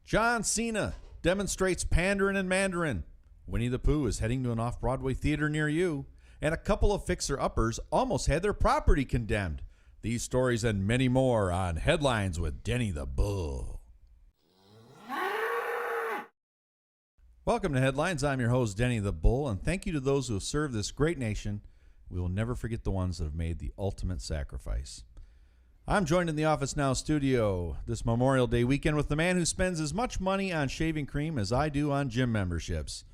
John Cena demonstrates pandering in Mandarin. Winnie the Pooh is heading to an off-Broadway theater near you. And a couple of fixer-uppers almost had their property condemned. These stories and many more on Headlines with Denny the Bull. Welcome to Headlines. I'm your host, Denny the Bull, and thank you to those who have served this great nation. We will never forget the ones that have made the ultimate sacrifice. I'm joined in the Office Now studio this Memorial Day weekend with the man who spends as much money on shaving cream as I do on gym memberships.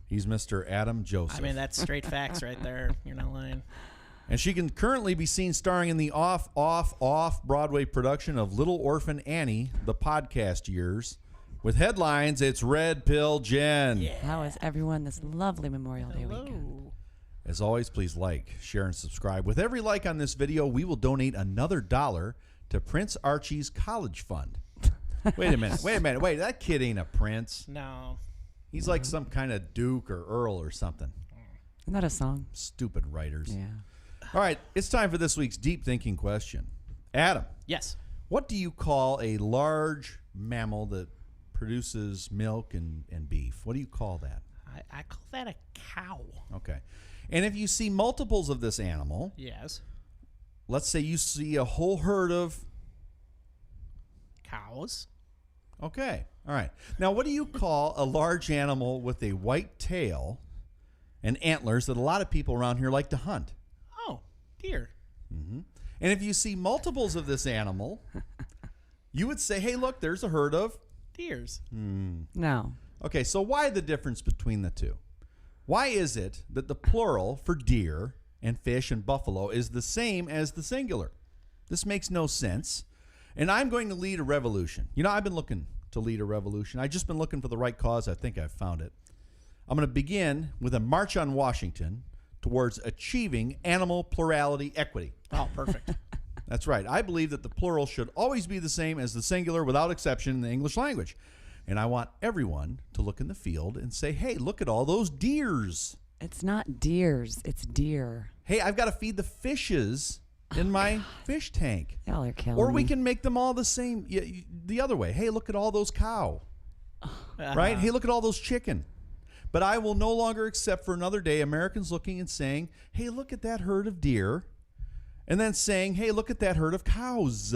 He's Mr. Adam Joseph. I mean, that's straight facts right there. You're not lying. And she can currently be seen starring in the off-Broadway production of Little Orphan Annie, the podcast years. With headlines, it's Red Pill Jenn. Yeah. How is everyone this lovely Memorial Day weekend? As always, please like, share, and subscribe. With every like on this video, we will donate another $1 to Prince Archie's college fund. Wait a minute. Wait, that kid ain't a prince. No. He's like some kind of duke or earl or something. Isn't that a song? Stupid writers. Yeah. All right, it's time for this week's deep thinking question. Adam. Yes. What do you call a large mammal that produces milk and beef? What do you call that? I call that a cow. Okay. And if you see multiples of this animal, Yes. let's say you see a whole herd of... Cows. Okay. All right. Now, what do you call a large animal with a white tail and antlers that a lot of people around here like to hunt? Oh, deer. Mm-hmm. And if you see multiples of this animal, you would say, hey, look, there's a herd of... Deers. No. Okay, so why the difference between the two? Why is it that the plural for deer and fish and buffalo is the same as the singular? This makes no sense. And I'm going to lead a revolution. You know, I've been looking to lead a revolution. I've just been looking for the right cause. I think I've found it. I'm going to begin with a march on Washington towards achieving animal plurality equity. Oh, perfect. That's right. I believe that the plural should always be the same as the singular without exception in the English language. And I want everyone to look in the field and say, hey, look at all those deers. It's not deers. It's deer. Hey, I've got to feed the fishes in my fish tank. Y'all are killing Or we me. can make them all the same. The other way. Hey, look at all those cow. Right? Hey, look at all those chicken. But I will no longer accept for another day Americans looking and saying, hey, look at that herd of deer. And then saying, hey, look at that herd of cows.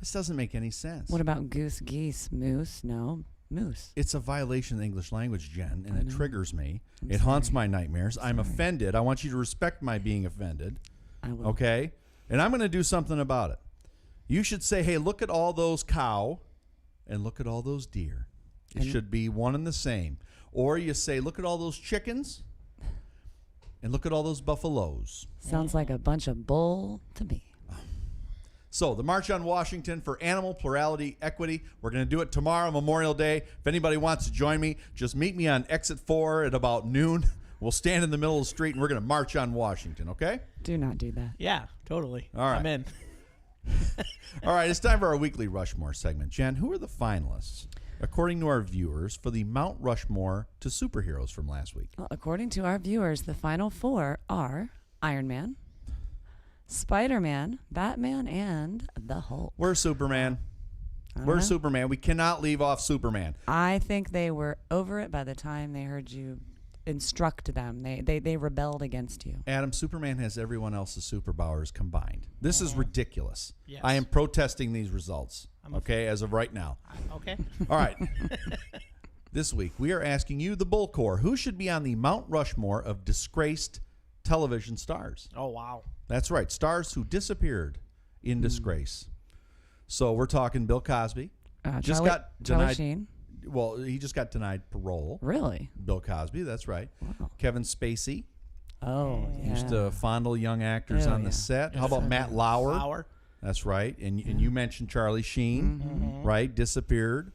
This doesn't make any sense. What about goose, geese, moose? No, moose. It's a violation of the English language, Jen, and it triggers me. It sorry. haunts my nightmares. I'm offended. I want you to respect my being offended. I will. Okay? And I'm going to do something about it. You should say, hey, look at all those cow and look at all those deer. It should be one and the same. Or you say, look at all those chickens and look at all those buffaloes. Sounds like a bunch of bull to me. So the March on Washington for Animal Plurality Equity, we're going to do it tomorrow, Memorial Day. If anybody wants to join me, just meet me on Exit 4 at about noon. We'll stand in the middle of the street, and we're going to march on Washington, okay? Do not do that. Yeah, totally. All right. I'm in. All right, it's time for our weekly Rushmore segment. Jen, who are the finalists, according to our viewers, for the Mount Rushmore to superheroes from last week? Well, according to our viewers, the final four are Iron Man, Spider-Man, Batman, and the Hulk. Where's Superman? Where's Superman? We cannot leave off Superman. I think they were over it by the time they heard you instruct them. They rebelled against you. Adam, Superman has everyone else's superpowers combined. This is ridiculous. Yes. I am protesting these results, okay, as of right now. Okay. All right. This week, we are asking you, the Bull Corps, who should be on the Mount Rushmore of disgraced television stars? Oh, wow. That's right. Stars who disappeared in disgrace. So we're talking Bill Cosby. Just got Charlie denied. Sheen. Well, he just got denied parole. Really? Bill Cosby, that's right. Wow. Kevin Spacey. Oh, yeah. Used to fondle young actors on the set. How about Matt Lauer? Flower. That's right. And you mentioned Charlie Sheen, right? Disappeared.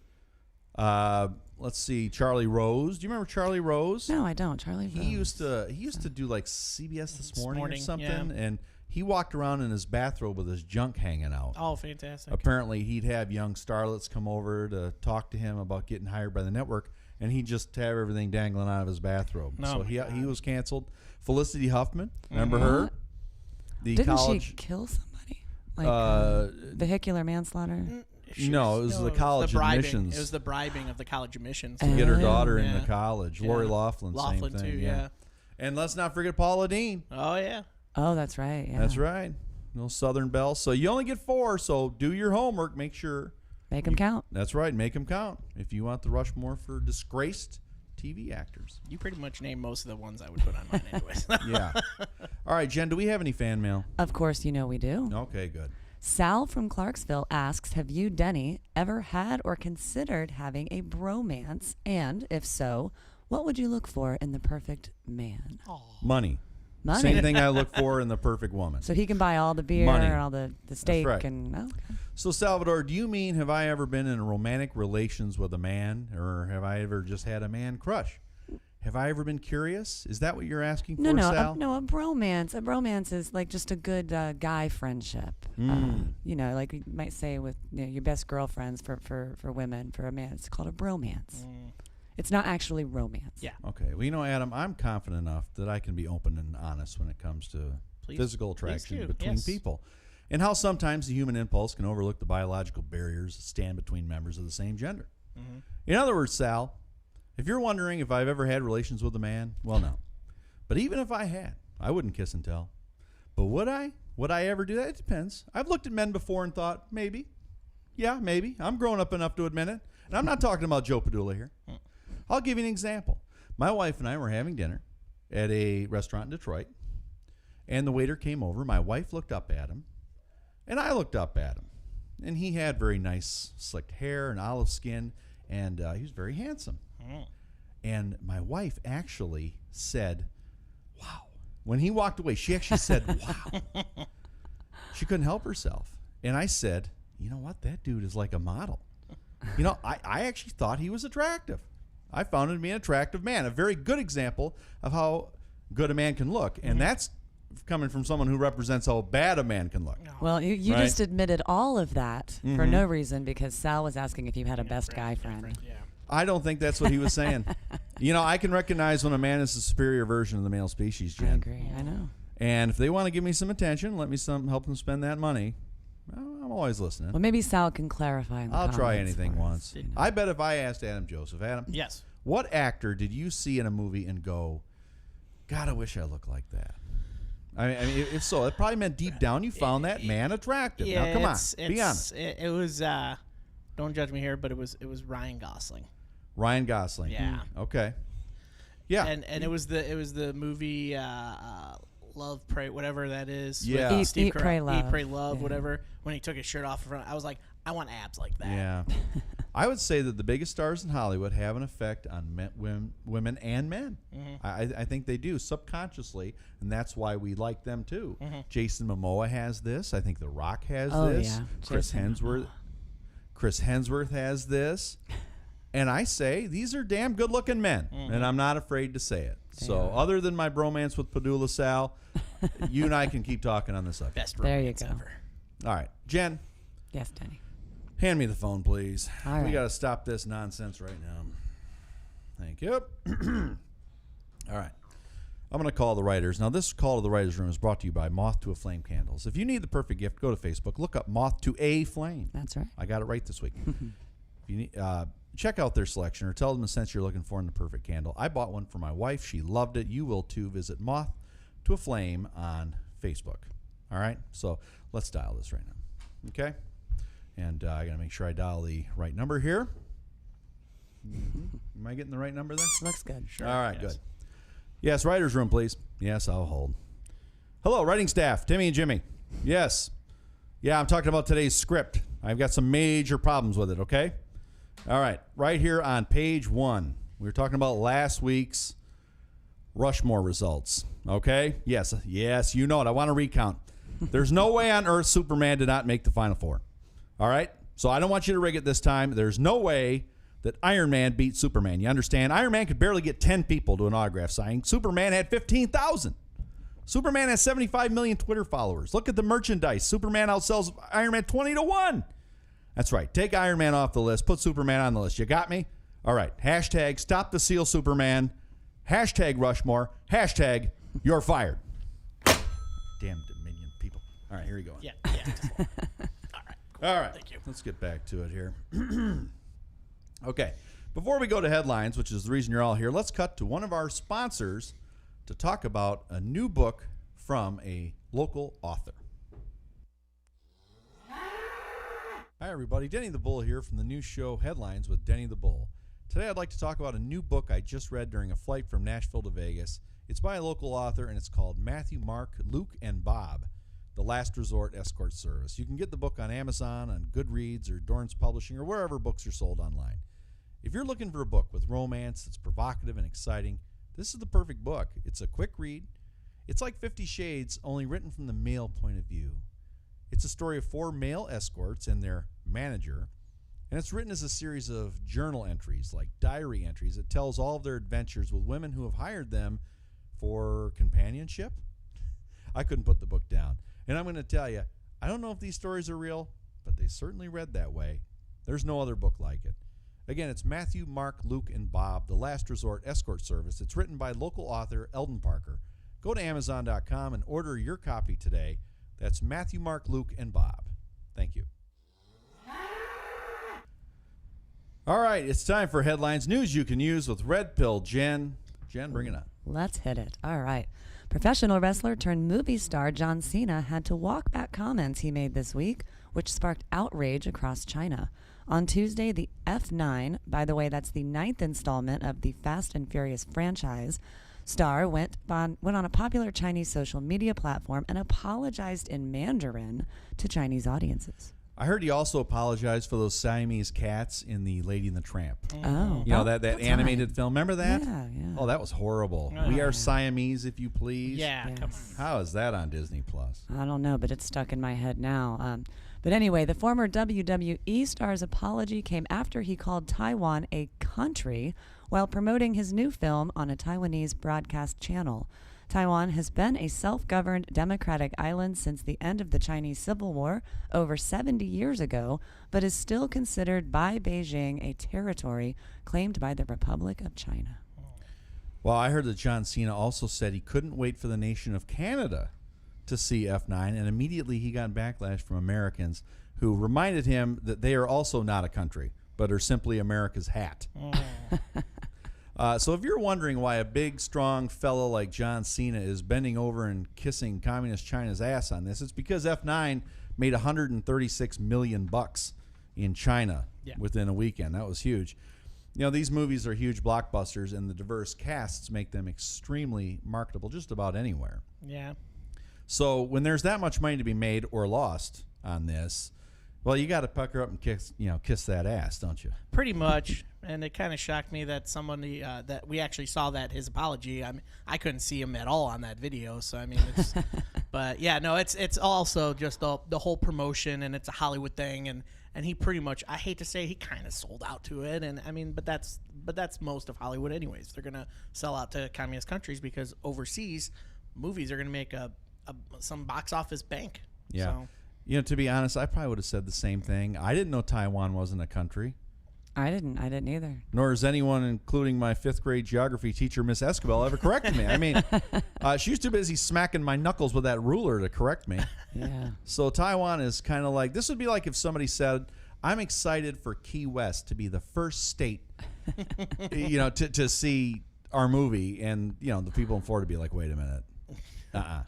Let's see, Charlie Rose. Do you remember Charlie Rose? No, I don't. Charlie Rose. He used to do like CBS This Morning or something, yeah. and he walked around in his bathrobe with his junk hanging out. Oh, fantastic. Apparently, he'd have young starlets come over to talk to him about getting hired by the network, and he'd just have everything dangling out of his bathrobe. Oh, so my God. he was canceled. Felicity Huffman, remember her? The Didn't college. she kill somebody? Like vehicular manslaughter? No, it was the college bribing. admissions. It was the bribing of the college admissions. To get her daughter Yeah. into college. Lori Loughlin, same thing. too, yeah. And let's not forget Paula Dean. Oh, yeah. Oh, that's right. Yeah. That's right. Little Southern Belle. So you only get 4, so do your homework. Make sure. Make them count. That's right. Make them count if you want the Rushmore for disgraced TV actors. You pretty much named most of the ones I would put on mine anyways. Yeah. All right, Jen, do we have any fan mail? Of course, you know we do. Okay, good. Sal from Clarksville asks, have you, Denny, ever had or considered having a bromance? And if so, what would you look for in the perfect man? Money. Money. Same thing I look for in the perfect woman. So he can buy all the beer Money. and all the steak. right. And okay. So, Salvador, do you mean have I ever been in romantic relations with a man, or have I ever just had a man crush? Have I ever been curious? Is that what you're asking for, Sal? No, a bromance. A bromance is like just a good guy friendship. You know, like you might say with your best girlfriends for women. For a man, it's called a bromance. It's not actually romance. Yeah. Okay. Well, you know, Adam, I'm confident enough that I can be open and honest when it comes to physical attraction between people. And how sometimes the human impulse can overlook the biological barriers that stand between members of the same gender. In other words, Sal, if you're wondering if I've ever had relations with a man, well, no. But even if I had, I wouldn't kiss and tell. But would I? Would I ever do that? It depends. I've looked at men before and thought, maybe. Yeah, maybe. I'm grown up enough to admit it. And I'm not talking about Joe Padula here. I'll give you an example. My wife and I were having dinner at a restaurant in Detroit, and the waiter came over. My wife looked up at him, and I looked up at him. And he had very nice slicked hair and olive skin, and he was very handsome. And my wife actually said, wow. When he walked away, she actually said, wow. She couldn't help herself. And I said, you know what? That dude is like a model. You know, I actually thought he was attractive. I found him to be an attractive man, a very good example of how good a man can look. And that's coming from someone who represents how bad a man can look. Well, you Right? just admitted all of that for no reason because Sal was asking if you had a best guy friend. Yeah. I don't think that's what he was saying. You know, I can recognize when a man is the superior version of the male species, I Jen. agree. I know. And if they want to give me some attention, let me help them spend that money. Well, I'm always listening. Well, maybe Sal can clarify in the I'll try comments anything for us, once. you know. I bet if I asked Adam Joseph, Adam, Yes. what actor did you see in a movie and go, God, I wish I looked like that? I mean, if so, it probably meant deep down you found that man attractive. Yeah, now, come on, be honest. It was, don't judge me here, but it was Ryan Gosling. Ryan Gosling. Yeah. Okay. Yeah. And it was the movie Love, Pray, whatever that is. Yeah. with Steve Eat, Carell. Pray, Love. Eat, Pray, Love, Yeah. whatever. When he took his shirt off in front, I was like, I want abs like that. Yeah. I would say that the biggest stars in Hollywood have an effect on women and men. I think they do subconsciously, and that's why we like them too. Jason Momoa has this. I think The Rock has this. Yeah. Chris Jason Hemsworth. Chris Hemsworth has this. And I say these are damn good-looking men, and I'm not afraid to say it. So, other than my bromance with Padula Sal, you and I can keep talking on this subject. Best There you romance go. ever. All right, Jen, Yes, Denny. hand me the phone, please. All We right. got to stop this nonsense right now. Thank you. All right. I'm going to call the writers. Now, this call to the writers' room is brought to you by Moth to a Flame Candles. If you need the perfect gift, go to Facebook. Look up Moth to a Flame. That's right. I got it right this week. If you need, check out their selection or tell them the scent you're looking for in the perfect candle. I bought one for my wife. She loved it. You will too. Visit Moth to a Flame on Facebook. All right? So let's dial this right now. Okay? And I got to make sure I dial the right number here. Am I getting the right number there? Looks good. Sure. All right, Yes. good. Yes, writer's room, please. Yes, I'll hold. Hello, writing staff, Timmy and Jimmy. Yes. Yeah, I'm talking about today's script. I've got some major problems with it, okay? All right, right here on page 1. We were talking about last week's Rushmore results, okay? Yes, you know it. I want to recount. There's no way on earth Superman did not make the Final Four. All right? So I don't want you to rig it this time. There's no way that Iron Man beat Superman. You understand? Iron Man could barely get 10 people to an autograph signing. Superman had 15,000. Superman has 75 million Twitter followers. Look at the merchandise. Superman outsells Iron Man 20-1. That's right. Take Iron Man off the list. Put Superman on the list. You got me? All right. Hashtag stop the seal Superman. Hashtag Rushmore. Hashtag you're fired. Damn Dominion people. All right, here we go. Yeah. All right. All right. Thank you. Let's get back to it here. Okay. Before we go to headlines, which is the reason you're all here, let's cut to one of our sponsors to talk about a new book from a local author. Hi, everybody. Denny the Bull here from the new show Headlines with Denny the Bull. Today, I'd like to talk about a new book I just read during a flight from Nashville to Vegas. It's by a local author, and it's called Matthew, Mark, Luke, and Bob, The Last Resort Escort Service. You can get the book on Amazon, on Goodreads, or Dorrance Publishing, or wherever books are sold online. If you're looking for a book with romance that's provocative and exciting, this is the perfect book. It's a quick read. It's like 50 Shades, only written from the male point of view. It's a story of 4 male escorts and their manager, and it's written as a series of journal entries, like diary entries. It tells all of their adventures with women who have hired them for companionship. I couldn't put the book down. And I'm going to tell you, I don't know if these stories are real, but they certainly read that way. There's no other book like it. Again, it's Matthew, Mark, Luke, and Bob, The Last Resort Escort Service. It's written by local author Eldon Parker. Go to Amazon.com and order your copy today. That's Matthew, Mark, Luke, and Bob. Thank you. All right, it's time for headlines. News you can use with Red Pill. Jenn, bring it on. Let's hit it. All right. Professional wrestler turned movie star John Cena had to walk back comments he made this week, which sparked outrage across China. On Tuesday, the F9, by the way, that's the 9th installment of the Fast and Furious franchise, star went on a popular Chinese social media platform and apologized in Mandarin to Chinese audiences. I heard he also apologized for those Siamese cats in the Lady and the Tramp. Oh. You know, that that's animated right. film. Remember that? Yeah. Oh, that was horrible. Oh, We Are yeah. Siamese, if you please. Yeah, Yes. come on. How is that on Disney Plus? I don't know, but it's stuck in my head now. But anyway, the former WWE star's apology came after he called Taiwan a country while promoting his new film on a Taiwanese broadcast channel. Taiwan has been a self-governed democratic island since the end of the Chinese Civil War over 70 years ago, but is still considered by Beijing a territory claimed by the Republic of China. Well, I heard that John Cena also said he couldn't wait for the nation of Canada to see F9, and immediately he got backlash from Americans who reminded him that they are also not a country, but are simply America's hat. So if you're wondering why a big, strong fellow like John Cena is bending over and kissing communist China's ass on this, it's because F9 made $136 million in China within a weekend. That was huge. You know, these movies are huge blockbusters, and the diverse casts make them extremely marketable just about anywhere. Yeah. So when there's that much money to be made or lost on this, well, you got to pucker up and kiss that ass, don't you? Pretty much. And it kind of shocked me that somebody that we actually saw that his apology. I mean, I couldn't see him at all on that video. So I mean, it's, but yeah, no, it's also just the whole promotion, and it's a Hollywood thing, and he pretty much, I hate to say, he kind of sold out to it, and I mean, but that's most of Hollywood anyways. They're gonna sell out to communist countries because overseas movies are gonna make some box office bank. Yeah. So. You know, to be honest, I probably would have said the same thing. I didn't know Taiwan wasn't a country. I didn't either. Nor has anyone, including my 5th grade geography teacher, Miss Escobar, ever corrected me. I mean, she was too busy smacking my knuckles with that ruler to correct me. Yeah. So Taiwan is kind of like, this would be like if somebody said, I'm excited for Key West to be the first state, to see our movie. And, the people in Florida be like, wait a minute.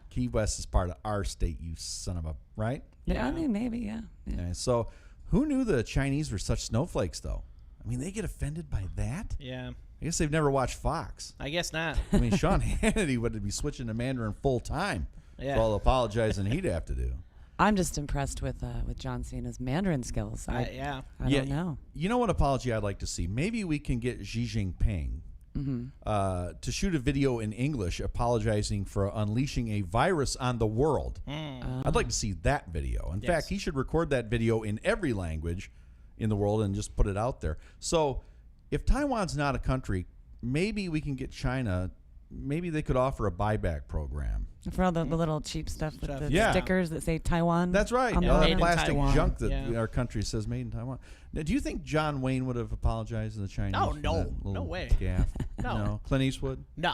Key West is part of our state, you son of a, right? Yeah. I mean, maybe, yeah. Okay, so who knew the Chinese were such snowflakes, though? I mean, they get offended by that? Yeah. I guess they've never watched Fox. I guess not. I mean, Sean Hannity would be switching to Mandarin full time Yeah. for all the apologizing he'd have to do. I'm just impressed with John Cena's Mandarin skills. I don't know. You know what apology I'd like to see? Maybe we can get Xi Jinping to shoot a video in English apologizing for unleashing a virus on the world. I'd like to see that video. In fact, he should record that video in every language in the world and just put it out there. So if Taiwan's not a country, maybe we can get China, maybe they could offer a buyback program. For all the little cheap stuff with the Yeah. stickers that say Taiwan. That's right. on the All that Made in plastic Taiwan. junk that Yeah. our country says made in Taiwan. Now, do you think John Wayne would have apologized to the Chinese? Oh, for no. that little No way. Gaffe? No. Clint Eastwood? No.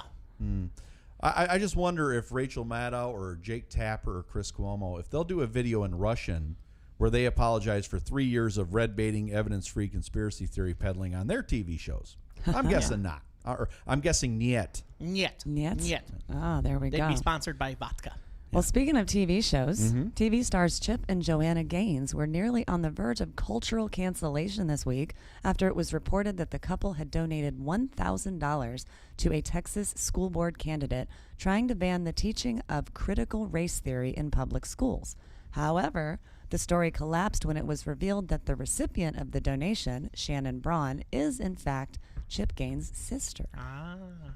I just wonder if Rachel Maddow or Jake Tapper or Chris Cuomo, if they'll do a video in Russian where they apologized for 3 years of red baiting, evidence-free conspiracy theory peddling on their TV shows? I'm guessing not. Or I'm guessing niet. Niet. Niet? Niet. Oh, there we They'd go. be sponsored by vodka. Well, speaking of TV shows, Mm-hmm. TV stars Chip and Joanna Gaines were nearly on the verge of cultural cancellation this week after it was reported that the couple had donated $1,000 to a Texas school board candidate trying to ban the teaching of critical race theory in public schools. However, the story collapsed when it was revealed that the recipient of the donation, Shannon Braun, is in fact Chip Gaines' sister.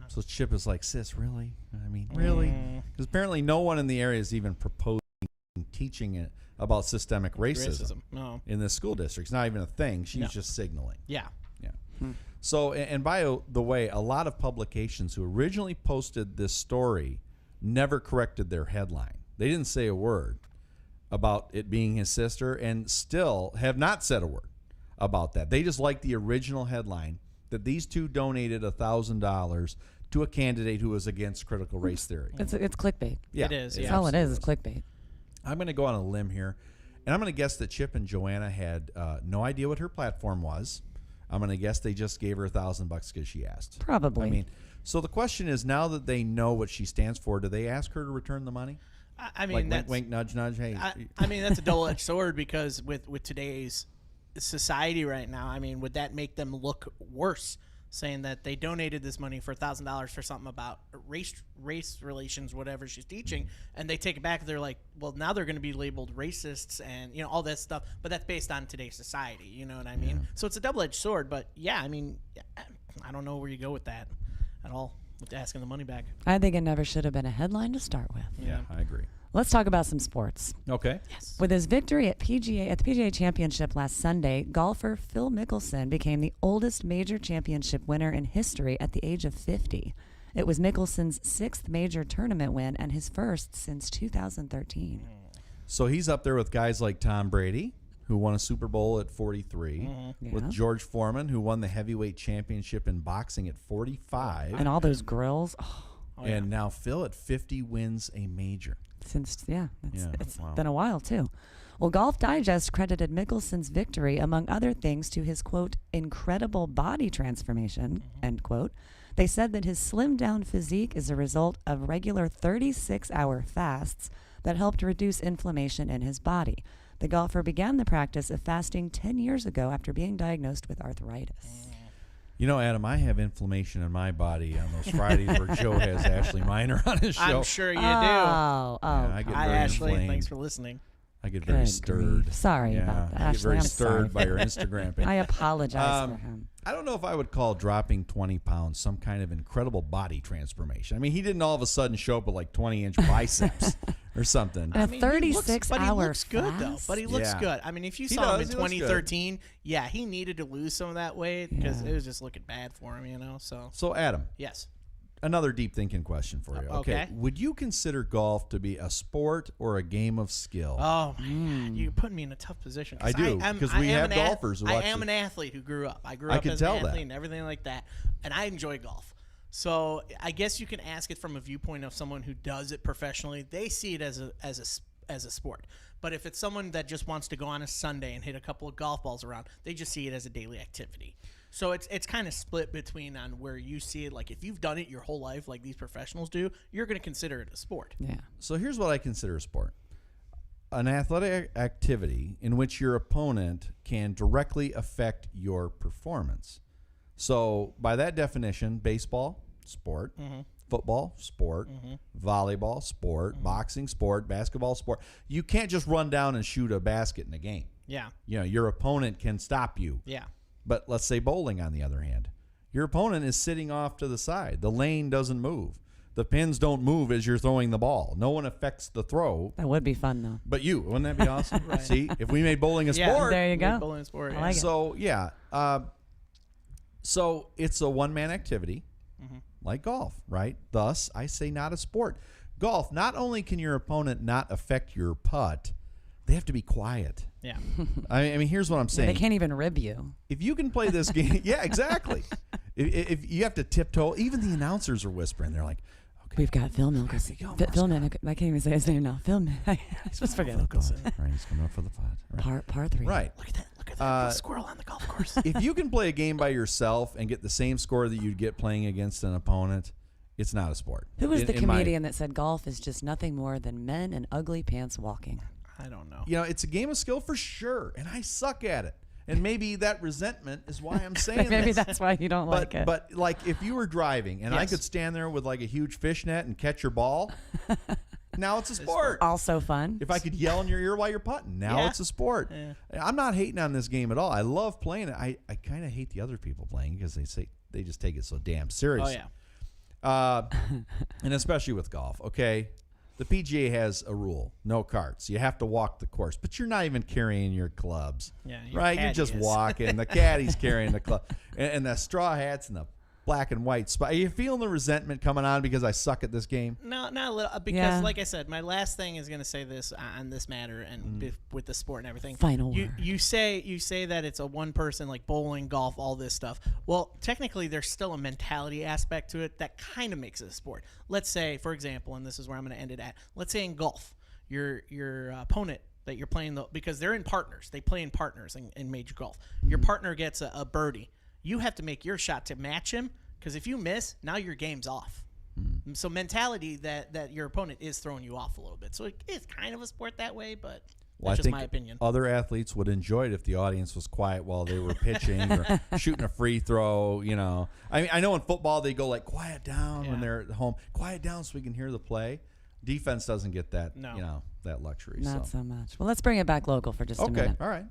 So Chip is like, sis, really? I mean, really? Because apparently no one in the area is even proposing teaching it about systemic racism No. in this school district. It's not even a thing. She's No. just signaling. Yeah. Yeah. So, and by the way, a lot of publications who originally posted this story never corrected their headline. They didn't say a word about it being his sister and still have not said a word about that. They just liked the original headline that these two donated $1,000 to a candidate who was against critical race theory. It's clickbait. Yeah, It is, That's yeah. all it is clickbait. I'm going to go on a limb here, and I'm going to guess that Chip and Joanna had no idea what her platform was. I'm going to guess they just gave her $1,000 because she asked. Probably. I mean, so the question is, now that they know what she stands for, do they ask her to return the money? I mean, Like that's, wink, wink, nudge, nudge. Hey, I mean, that's a double-edged sword because with today's society right now, I mean, would that make them look worse? Saying that they donated this money for $1,000 for something about race relations, whatever she's teaching, and they take it back. They're like, well, now they're going to be labeled racists and all that stuff. But that's based on today's society. You know what I mean? So it's a double-edged sword. But yeah, I mean, I don't know where you go with that at all with asking the money back. I think it never should have been a headline to start with. yeah, I agree. Let's talk about some sports. Okay. Yes. With his victory at the PGA Championship last Sunday, golfer Phil Mickelson became the oldest major championship winner in history at the age of 50. It was Mickelson's 6th major tournament win and his first since 2013. So he's up there with guys like Tom Brady, who won a Super Bowl at 43, with Yeah. George Foreman, who won the heavyweight championship in boxing at 45, And all those grills. and now Phil at 50 wins a major. It's wow. been a while too. Well, Golf Digest credited Mickelson's victory, among other things, to his, quote, incredible body transformation, end quote. They said that his slimmed down physique is a result of regular 36-hour fasts that helped reduce inflammation in his body. The golfer began the practice of fasting 10 years ago after being diagnosed with arthritis. You know, Adam, I have inflammation in my body on those Fridays where Joe has Ashley Minor on his show. I'm sure you do. Oh, Yeah, I get Hi, very Ashley. inflamed. Thanks for listening. I get very Good stirred. grief. Sorry Yeah, about that, I get Ashley. very I'm stirred sorry. by your Instagram page. I apologize for him. I don't know if I would call dropping 20 pounds some kind of incredible body transformation. I mean, he didn't all of a sudden show up with like 20-inch biceps or something. A I mean, he looks- 36-hour But he looks good, though. fast? But he looks Yeah. good. I mean, if you He saw him does. in He looks good. 2013, yeah, he needed to lose some of that weight because Yeah. it was just looking bad for him, So, So, Adam, yes. another deep thinking question for you. Okay. Would you consider golf to be a sport or a game of skill? Oh, my God. You're putting me in a tough position. I do, 'cause we have golfers who I watch am the- an athlete who grew up. I grew I up could as tell an that. athlete and everything like that. And I enjoy golf. So I guess you can ask it from a viewpoint of someone who does it professionally. They see it as a sport. But if it's someone that just wants to go on a Sunday and hit a couple of golf balls around, they just see it as a daily activity. So it's kind of split between on where you see it. Like if you've done it your whole life, like these professionals do, you're going to consider it a sport. Yeah. So here's what I consider a sport. An athletic activity in which your opponent can directly affect your performance. So by that definition, baseball, sport, football, sport, volleyball, sport, boxing, sport, basketball, sport. You can't just run down and shoot a basket in a game. Yeah. You know, your opponent can stop you. Yeah. But let's say bowling, on the other hand. Your opponent is sitting off to the side. The lane doesn't move. The pins don't move as you're throwing the ball. No one affects the throw That would be fun, though. but you. Wouldn't that be awesome? See, if we made bowling a Yeah. sport. There you go. Bowling sport. I Yeah. like it. So, yeah. So it's a one-man activity like golf, right? Thus, I say not a sport. Golf, not only can your opponent not affect your putt, they have to be quiet. Yeah. I mean, here's what I'm saying. They can't even rib you. If you can play this game, yeah, exactly. If you have to tiptoe, even the announcers are whispering. They're like, We've got Phil Mickelson. Phil Mickelson. I can't even say his name now. Phil Mickelson. I supposed to forget Mickelson. Right, he's coming up for the pot. Right. Part 3. Right. Look at that squirrel on the golf course. If you can play a game by yourself and get the same score that you'd get playing against an opponent, it's not a sport. Who was the comedian that said golf is just nothing more than men in ugly pants walking? I don't know. It's a game of skill for sure, and I suck at it. And maybe that resentment is why I'm saying Maybe this. that's why you don't like it. But like if you were driving and I Yes. could stand there with like a huge fishnet and catch your ball, now it's a sport. Also fun. If I could yell in your ear while you're putting, now Yeah. it's a sport. Yeah. I'm not hating on this game at all. I love playing it. I kind of hate the other people playing because they just take it so damn serious. Oh yeah. And especially with golf, okay? The PGA has a rule, no carts. You have to walk the course, but you're not even carrying your clubs, Yeah, your right? You're caddy just is. walking. The caddy's carrying the club, and the straw hats and the black and white spot. Are you feeling the resentment coming on because I suck at this game? No, not a little. Because, Yeah. like I said, my last thing is going to say this on this matter and with the sport and everything. Final you, word. you say that it's a one person like bowling, golf, all this stuff. Well, technically, there's still a mentality aspect to it that kind of makes it a sport. Let's say, for example, and this is where I'm going to end it at. Let's say in golf, your opponent that you're playing because they're in partners. They play in partners in major golf. Your partner gets a birdie. You have to make your shot to match him. Because if you miss, now your game's off. So mentality that your opponent is throwing you off a little bit. So it is kind of a sport that way, but Well, that's I just think my opinion. other athletes would enjoy it if the audience was quiet while they were pitching or shooting a free throw. I mean, I know in football they go like quiet down when Yeah. they're at home, quiet down so we can hear the play. Defense doesn't get that, No. that luxury. Not so much. Well, let's bring it back local for just a Okay, minute. all right.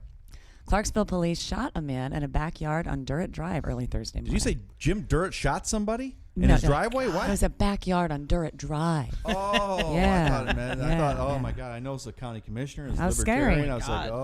Clarksville Police shot a man in a backyard on Durrett Drive early Thursday morning. Did you say Jim Durrett shot somebody in No, his no. driveway? It What? was a backyard on Durrett Drive. Oh, Yeah, I thought it meant. I yeah, thought, oh yeah. my God, I know it's the county commissioner. It's That was libertarian. scary. I was like, God.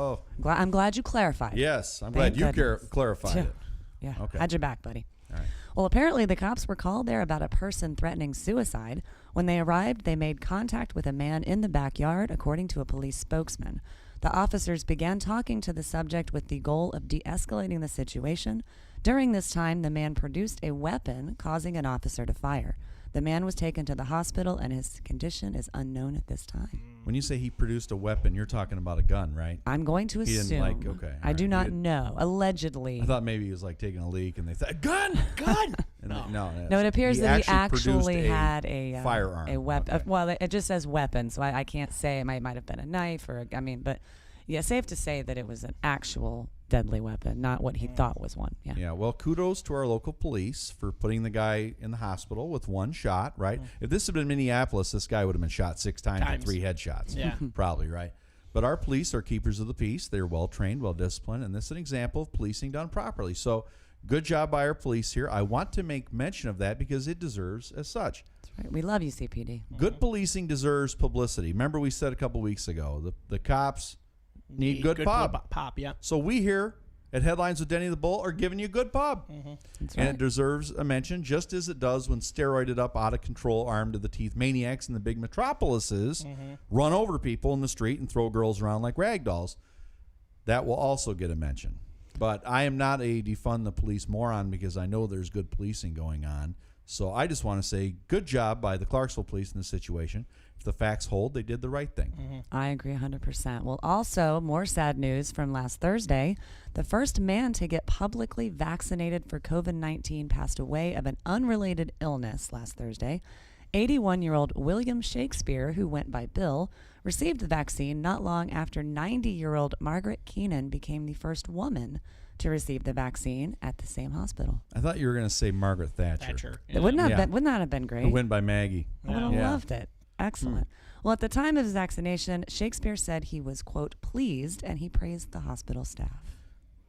oh, I'm glad you clarified. yes. I'm Thank glad you goodness. clarified Yeah. it. Yeah. Okay. Had your back, buddy. All right. Well, apparently the cops were called there about a person threatening suicide. When they arrived, they made contact with a man in the backyard, according to a police spokesman. The officers began talking to the subject with the goal of de-escalating the situation. During this time, the man produced a weapon, causing an officer to fire. The man was taken to the hospital, and his condition is unknown at this time. When you say he produced a weapon, you're talking about a gun, right? I'm going to He didn't assume. like- okay, I all do right. not He didn't- know. Allegedly. I thought maybe he was like taking a leak and they thought, gun! And no, No, it appears that he produced actually had a firearm. a weapon. Okay. Well, it just says weapon, so I can't say. It might have been a knife or but yeah, safe to say that it was an actual deadly weapon, not what he thought was one. Yeah. Yeah, well, kudos to our local police for putting the guy in the hospital with one shot, right? If this had been Minneapolis, this guy would have been shot 6 times and 3 headshots. Yeah. Probably, right? But our police are keepers of the peace. They're well-trained, well-disciplined, and this is an example of policing done properly. So good job by our police here. I want to make mention of that because it deserves as such. That's right. We love you, CPD. Good policing deserves publicity. Remember we said a couple weeks ago, the cops need good pub. Pop, yeah. So we here at Headlines with Denny the Bull are giving you good pub. That's And right. it deserves a mention, just as it does when steroided up, out of control, armed to the teeth maniacs in the big metropolises run over people in the street and throw girls around like rag dolls. That will also get a mention. But I am not a defund the police moron because I know there's good policing going on. So I just want to say good job by the Clarksville Police in this situation. If the facts hold, they did the right thing. I agree 100%. Well, also, more sad news from last Thursday. The first man to get publicly vaccinated for COVID-19 passed away of an unrelated illness last Thursday. 81-year-old William Shakespeare, who went by Bill, received the vaccine not long after 90-year-old Margaret Keenan became the first woman to receive the vaccine at the same hospital. I thought you were going to say Margaret Thatcher. It would not Yeah. have been, would not have been great. Who went by Maggie. I would have Yeah. loved it. Excellent. Well, at the time of his vaccination, Shakespeare said he was, quote, pleased, and he praised the hospital staff.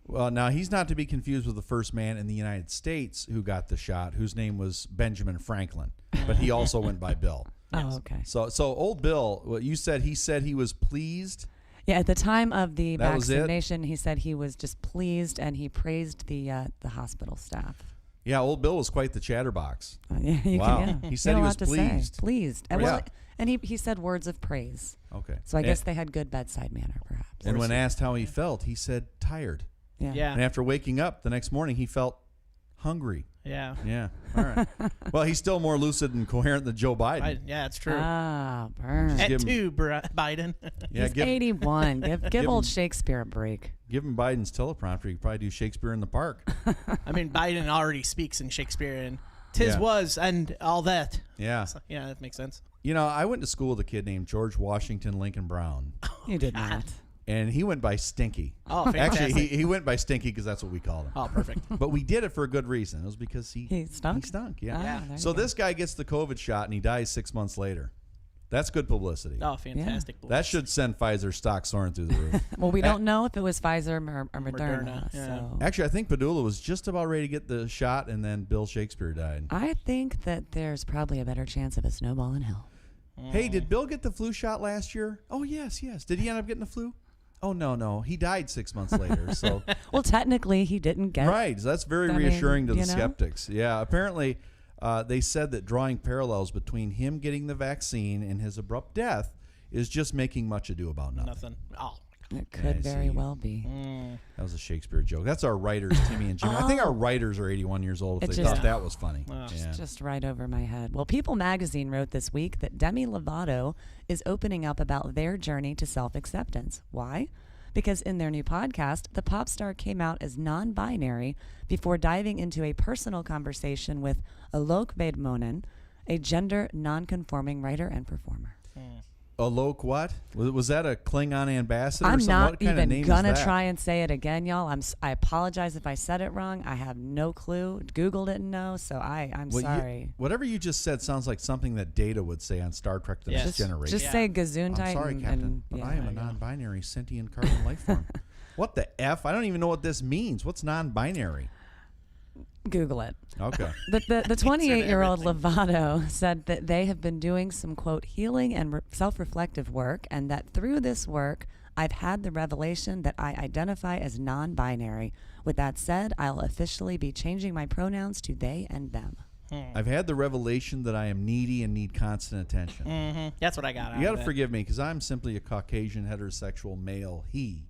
Well, now he's not to be confused with the first man in the United States who got the shot, whose name was Benjamin Franklin, but he also went by Bill. Oh, okay. So old Bill, what you said, he said he was pleased. Yeah, at the time of the That was it? vaccination, he said he was just pleased, and he praised the hospital staff. Yeah, old Bill was quite the chatterbox. Yeah, you Wow. can, yeah. He said had he a was lot to say. pleased. Pleased. And, Yeah. well, and he said words of praise. Okay. So I guess they had good bedside manner, perhaps. And when asked how he felt, he said tired. Yeah. Yeah. And after waking up the next morning, he felt hungry. Yeah. Yeah. All right. Well, he's still more lucid and coherent than Joe Biden. Yeah, it's true. Ah, burn. At give him- 2, Biden. Yeah, He's 81. Give old Shakespeare a break. Give him Biden's teleprompter. He could probably do Shakespeare in the Park. I mean, Biden already speaks in Shakespearean. 'Tis Yeah. was and all that. Yeah. So, yeah, that makes sense. You know, I went to school with a kid named George Washington Lincoln Brown, You did not. and he went by Stinky. Oh, fantastic. Actually, he went by Stinky because that's what we called him. Oh, perfect. But we did it for a good reason. It was because He stunk? He stunk, yeah. Ah, Yeah. there So you go. this guy gets the COVID shot and he dies 6 months later. That's good publicity. Oh, fantastic. That should send Pfizer stock soaring through the roof. Well, we don't know if it was Pfizer or Moderna. Moderna, yeah. So Actually, I think Padula was just about ready to get the shot, and then Bill Shakespeare died. I think that there's probably a better chance of a snowball in hell. Hey, did Bill get the flu shot last year? Oh, yes. Did he end up getting the flu? Oh, no. He died 6 months later. So Well, technically, he didn't get. right. So that's very I mean, reassuring to the you know? skeptics. Yeah. Apparently, they said that drawing parallels between him getting the vaccine and his abrupt death is just making much ado about nothing. Nothing. Oh, It could I very see. well be. That was a Shakespeare joke. That's our writers, Timmy and Jimmy. I think our writers are 81 years old if It they just- thought that was funny. Yeah. Just right over my head. Well, People magazine wrote this week that Demi Lovato is opening up about their journey to self-acceptance. Why? Because in their new podcast, the pop star came out as non-binary before diving into a personal conversation with Alok Vaidmonan, a gender non-conforming writer and performer. Alok what? Was that a Klingon ambassador? I'm or something? not What kind of even name gonna is that? try and say it again, y'all. I apologize if I said it wrong. I have no clue. Google didn't know, so I'm Well, sorry. whatever you just said sounds like something that Data would say on Star Trek: The Yes. Next Generation. Just Yeah. say Gesundheit. I'm sorry, Captain, but I am a There you go. non-binary sentient carbon life form. What the F? I don't even know what this means. What's non-binary? Google it. Okay. The 28-year-old everything. Lovato said that they have been doing some, quote, healing and self-reflective work, and that through this work, I've had the revelation that I identify as non-binary. With that said, I'll officially be changing my pronouns to they and them. I've had the revelation that I am needy and need constant attention. Mm-hmm. That's what I got out You got of to it. forgive me because I'm simply a Caucasian heterosexual male he.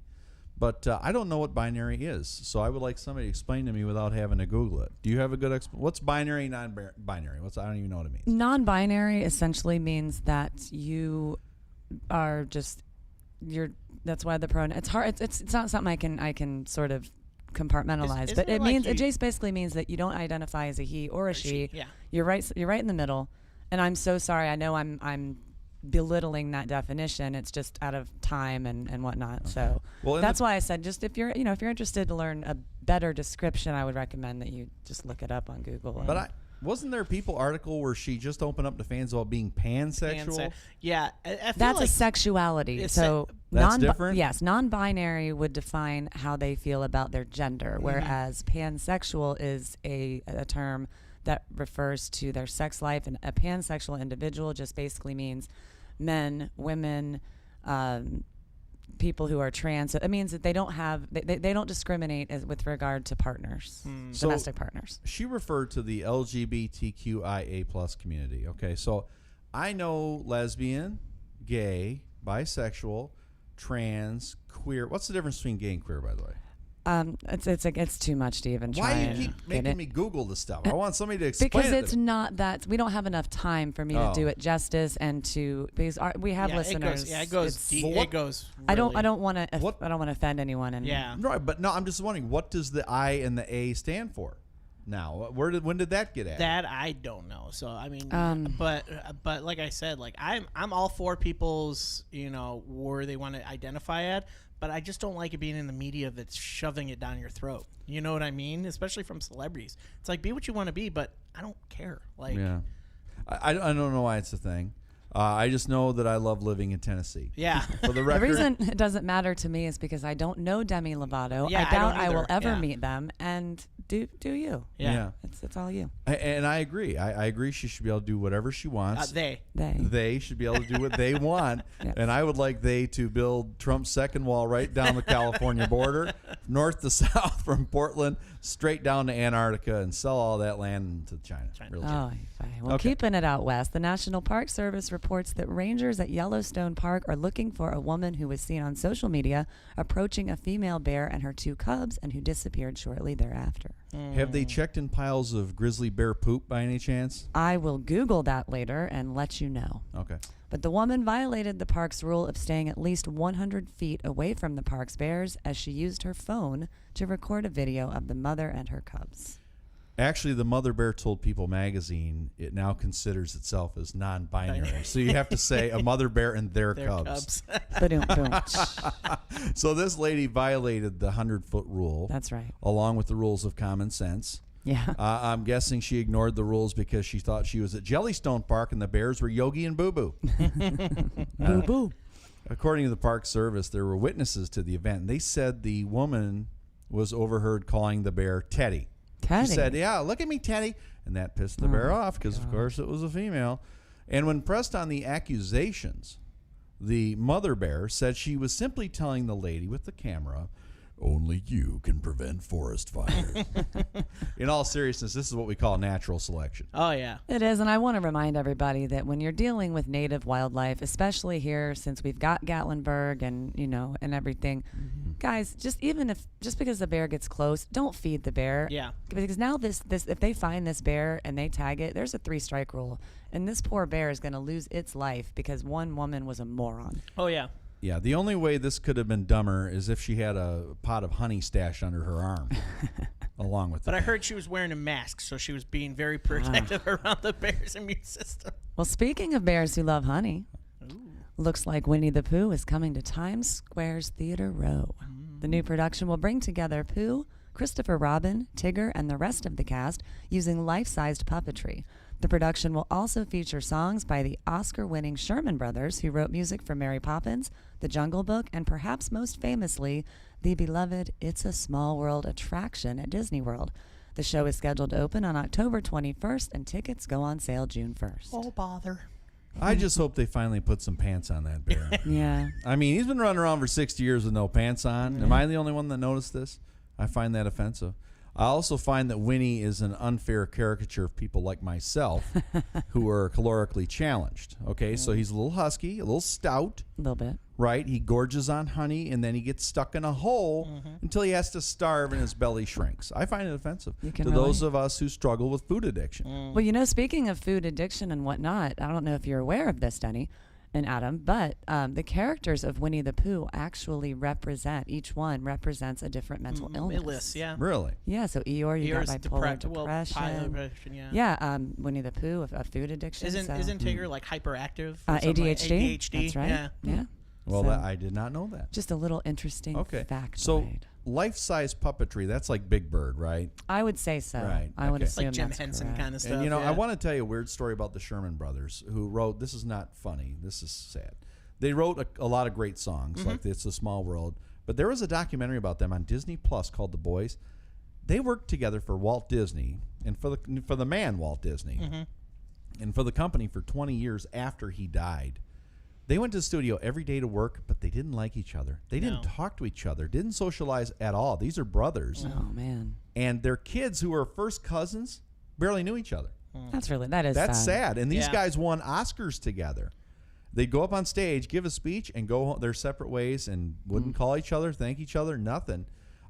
But I don't know what binary is, so I would like somebody to explain to me without having to Google it. Do you have a good explanation? What's binary, non-binary? I don't even know what it means. Non-binary essentially means that you are just that's why the pronoun. It's hard. It's not something I can sort of compartmentalize, Isn't but it it like means you- it just basically means that you don't identify as a he or a she. Yeah. You're right in the middle. And I'm so sorry. I know I'm belittling that definition. It's just out of time and whatnot. So Well, in that's the- why I said just if you're interested to learn a better description, I would recommend that you just look it up on Google. But wasn't there a People article where she just opened up to fans about being pansexual? Yeah, I feel That's like a sexuality. it's So That's different? Yes, non-binary would define how they feel about their gender, whereas pansexual is a term that refers to their sex life, and a pansexual individual just basically means men, women, people who are trans. So it means that they don't have they don't discriminate with regard to partners, So- domestic partners. She referred to the LGBTQIA plus community. Okay, so I know lesbian, gay, bisexual, trans, queer. What's the difference between gay and queer, by the way? It's too much to even try. Why do you and keep get making it. me Google this stuff? I want somebody to explain Because it. it's not that we don't have enough time for me to do it justice and to because we have listeners. It goes It's- deep. Well, what- It goes. I don't really- want to What- I don't want to offend anyone. And Yeah. Right, but no, I'm just wondering, what does the I and the A stand for? Now, when did that get added? That I don't know. So I mean, but like I said, like I'm all for people's where they want to identify at, but I just don't like it being in the media that's shoving it down your throat. You know what I mean? Especially from celebrities. It's like be what you want to be, but I don't care. Like Yeah, I don't know why it's a thing. I just know that I love living in Tennessee. yeah. For the The record, reason it doesn't matter to me is because I don't know Demi Lovato. Yeah, I I doubt don't I will either. ever Yeah. meet them. And do you? Yeah. It's all you. And I agree. I agree. She should be able to do whatever she wants. They. They should be able to do what they want. Yes. And I would like they to build Trump's second wall right down the California border north to south from Portland, straight down to Antarctica, and sell all that land to China. Really cheap. Oh, fine. Well, Okay. keeping it out west, the National Park Service reports that rangers at Yellowstone Park are looking for a woman who was seen on social media approaching a female bear and her 2 cubs and who disappeared shortly thereafter. Have they checked in piles of grizzly bear poop by any chance? I will Google that later and let you know. Okay. But the woman violated the park's rule of staying at least 100 feet away from the park's bears as she used her phone to record a video of the mother and her cubs. Actually, the Mother Bear Told People magazine, it now considers itself as non-binary. So you have to say a mother bear and their cubs. Ba-doom, boom. So this lady violated the 100-foot rule. That's right. Along with the rules of common sense. Yeah. I'm guessing she ignored the rules because she thought she was at Jellystone Park and the bears were Yogi and Boo Boo. Boo boo. According to the Park Service, there were witnesses to the event. And they said the woman was overheard calling the bear Teddy. Teddy. She said, "Yeah, look at me, Teddy." And that pissed the bear off because, of course, it was a female. And when pressed on the accusations, the mother bear said she was simply telling the lady with the camera, "Only you can prevent forest fires." In all seriousness, this is what we call natural selection. Oh, yeah. It is, and I want to remind everybody that when you're dealing with native wildlife, especially here, since we've got Gatlinburg and and everything, guys, just because the bear gets close, don't feed the bear. Yeah. Because now this if they find this bear and they tag it, there's a 3-strike rule, and this poor bear is going to lose its life because one woman was a moron. Oh, yeah. Yeah, the only way this could have been dumber is if she had a pot of honey stashed under her arm, along with it. But I heard she was wearing a mask, so she was being very protective around the bear's immune system. Well, speaking of bears who love honey, looks like Winnie the Pooh is coming to Times Square's Theater Row. The new production will bring together Pooh, Christopher Robin, Tigger, and the rest of the cast using life-sized puppetry. The production will also feature songs by the Oscar-winning Sherman Brothers, who wrote music for Mary Poppins, The Jungle Book, and perhaps most famously, the beloved It's a Small World attraction at Disney World. The show is scheduled to open on October 21st, and tickets go on sale June 1st. Oh, bother. I just hope they finally put some pants on that bear. Yeah. I mean, he's been running around for 60 years with no pants on. Am I the only one that noticed this? I find that offensive. I also find that Winnie is an unfair caricature of people like myself who are calorically challenged. Okay, so he's a little husky, a little stout, A little bit. right? He gorges on honey, and then he gets stuck in a hole until he has to starve and his belly shrinks. I find it offensive You to can those relate. of us who struggle with food addiction. Well, speaking of food addiction and whatnot, I don't know if you're aware of this, Denny and Adam, but the characters of Winnie the Pooh actually each one represents a different mental illness. Yeah. Really? Yeah, so Eeyore, you got Eeyore's bipolar depression. depression. Yeah. Yeah, Winnie the Pooh, a food addiction. Isn't Tigger like hyperactive? or something like ADHD? ADHD. That's right. Yeah. Yeah. Well, So, I did not know that. just a little interesting Okay. factoid. So life-size puppetry, that's like Big Bird, right? I would say so. Right, I would okay. assume Like Jim that's Henson correct. kind of stuff. And, I yeah. want to tell you a weird story about the Sherman Brothers, who wrote, this is not funny, this is sad. They wrote a lot of great songs, like It's a Small World, but there was a documentary about them on Disney Plus called The Boys. They worked together for Walt Disney, and for the man Walt Disney, and for the company for 20 years after he died. They went to the studio every day to work, but they didn't like each other. They didn't talk to each other, didn't socialize at all. These are brothers. Oh, man. And their kids, who were first cousins, barely knew each other. That's sad. And these Yeah. guys won Oscars together. They'd go up on stage, give a speech, and go their separate ways and wouldn't call each other, thank each other, nothing.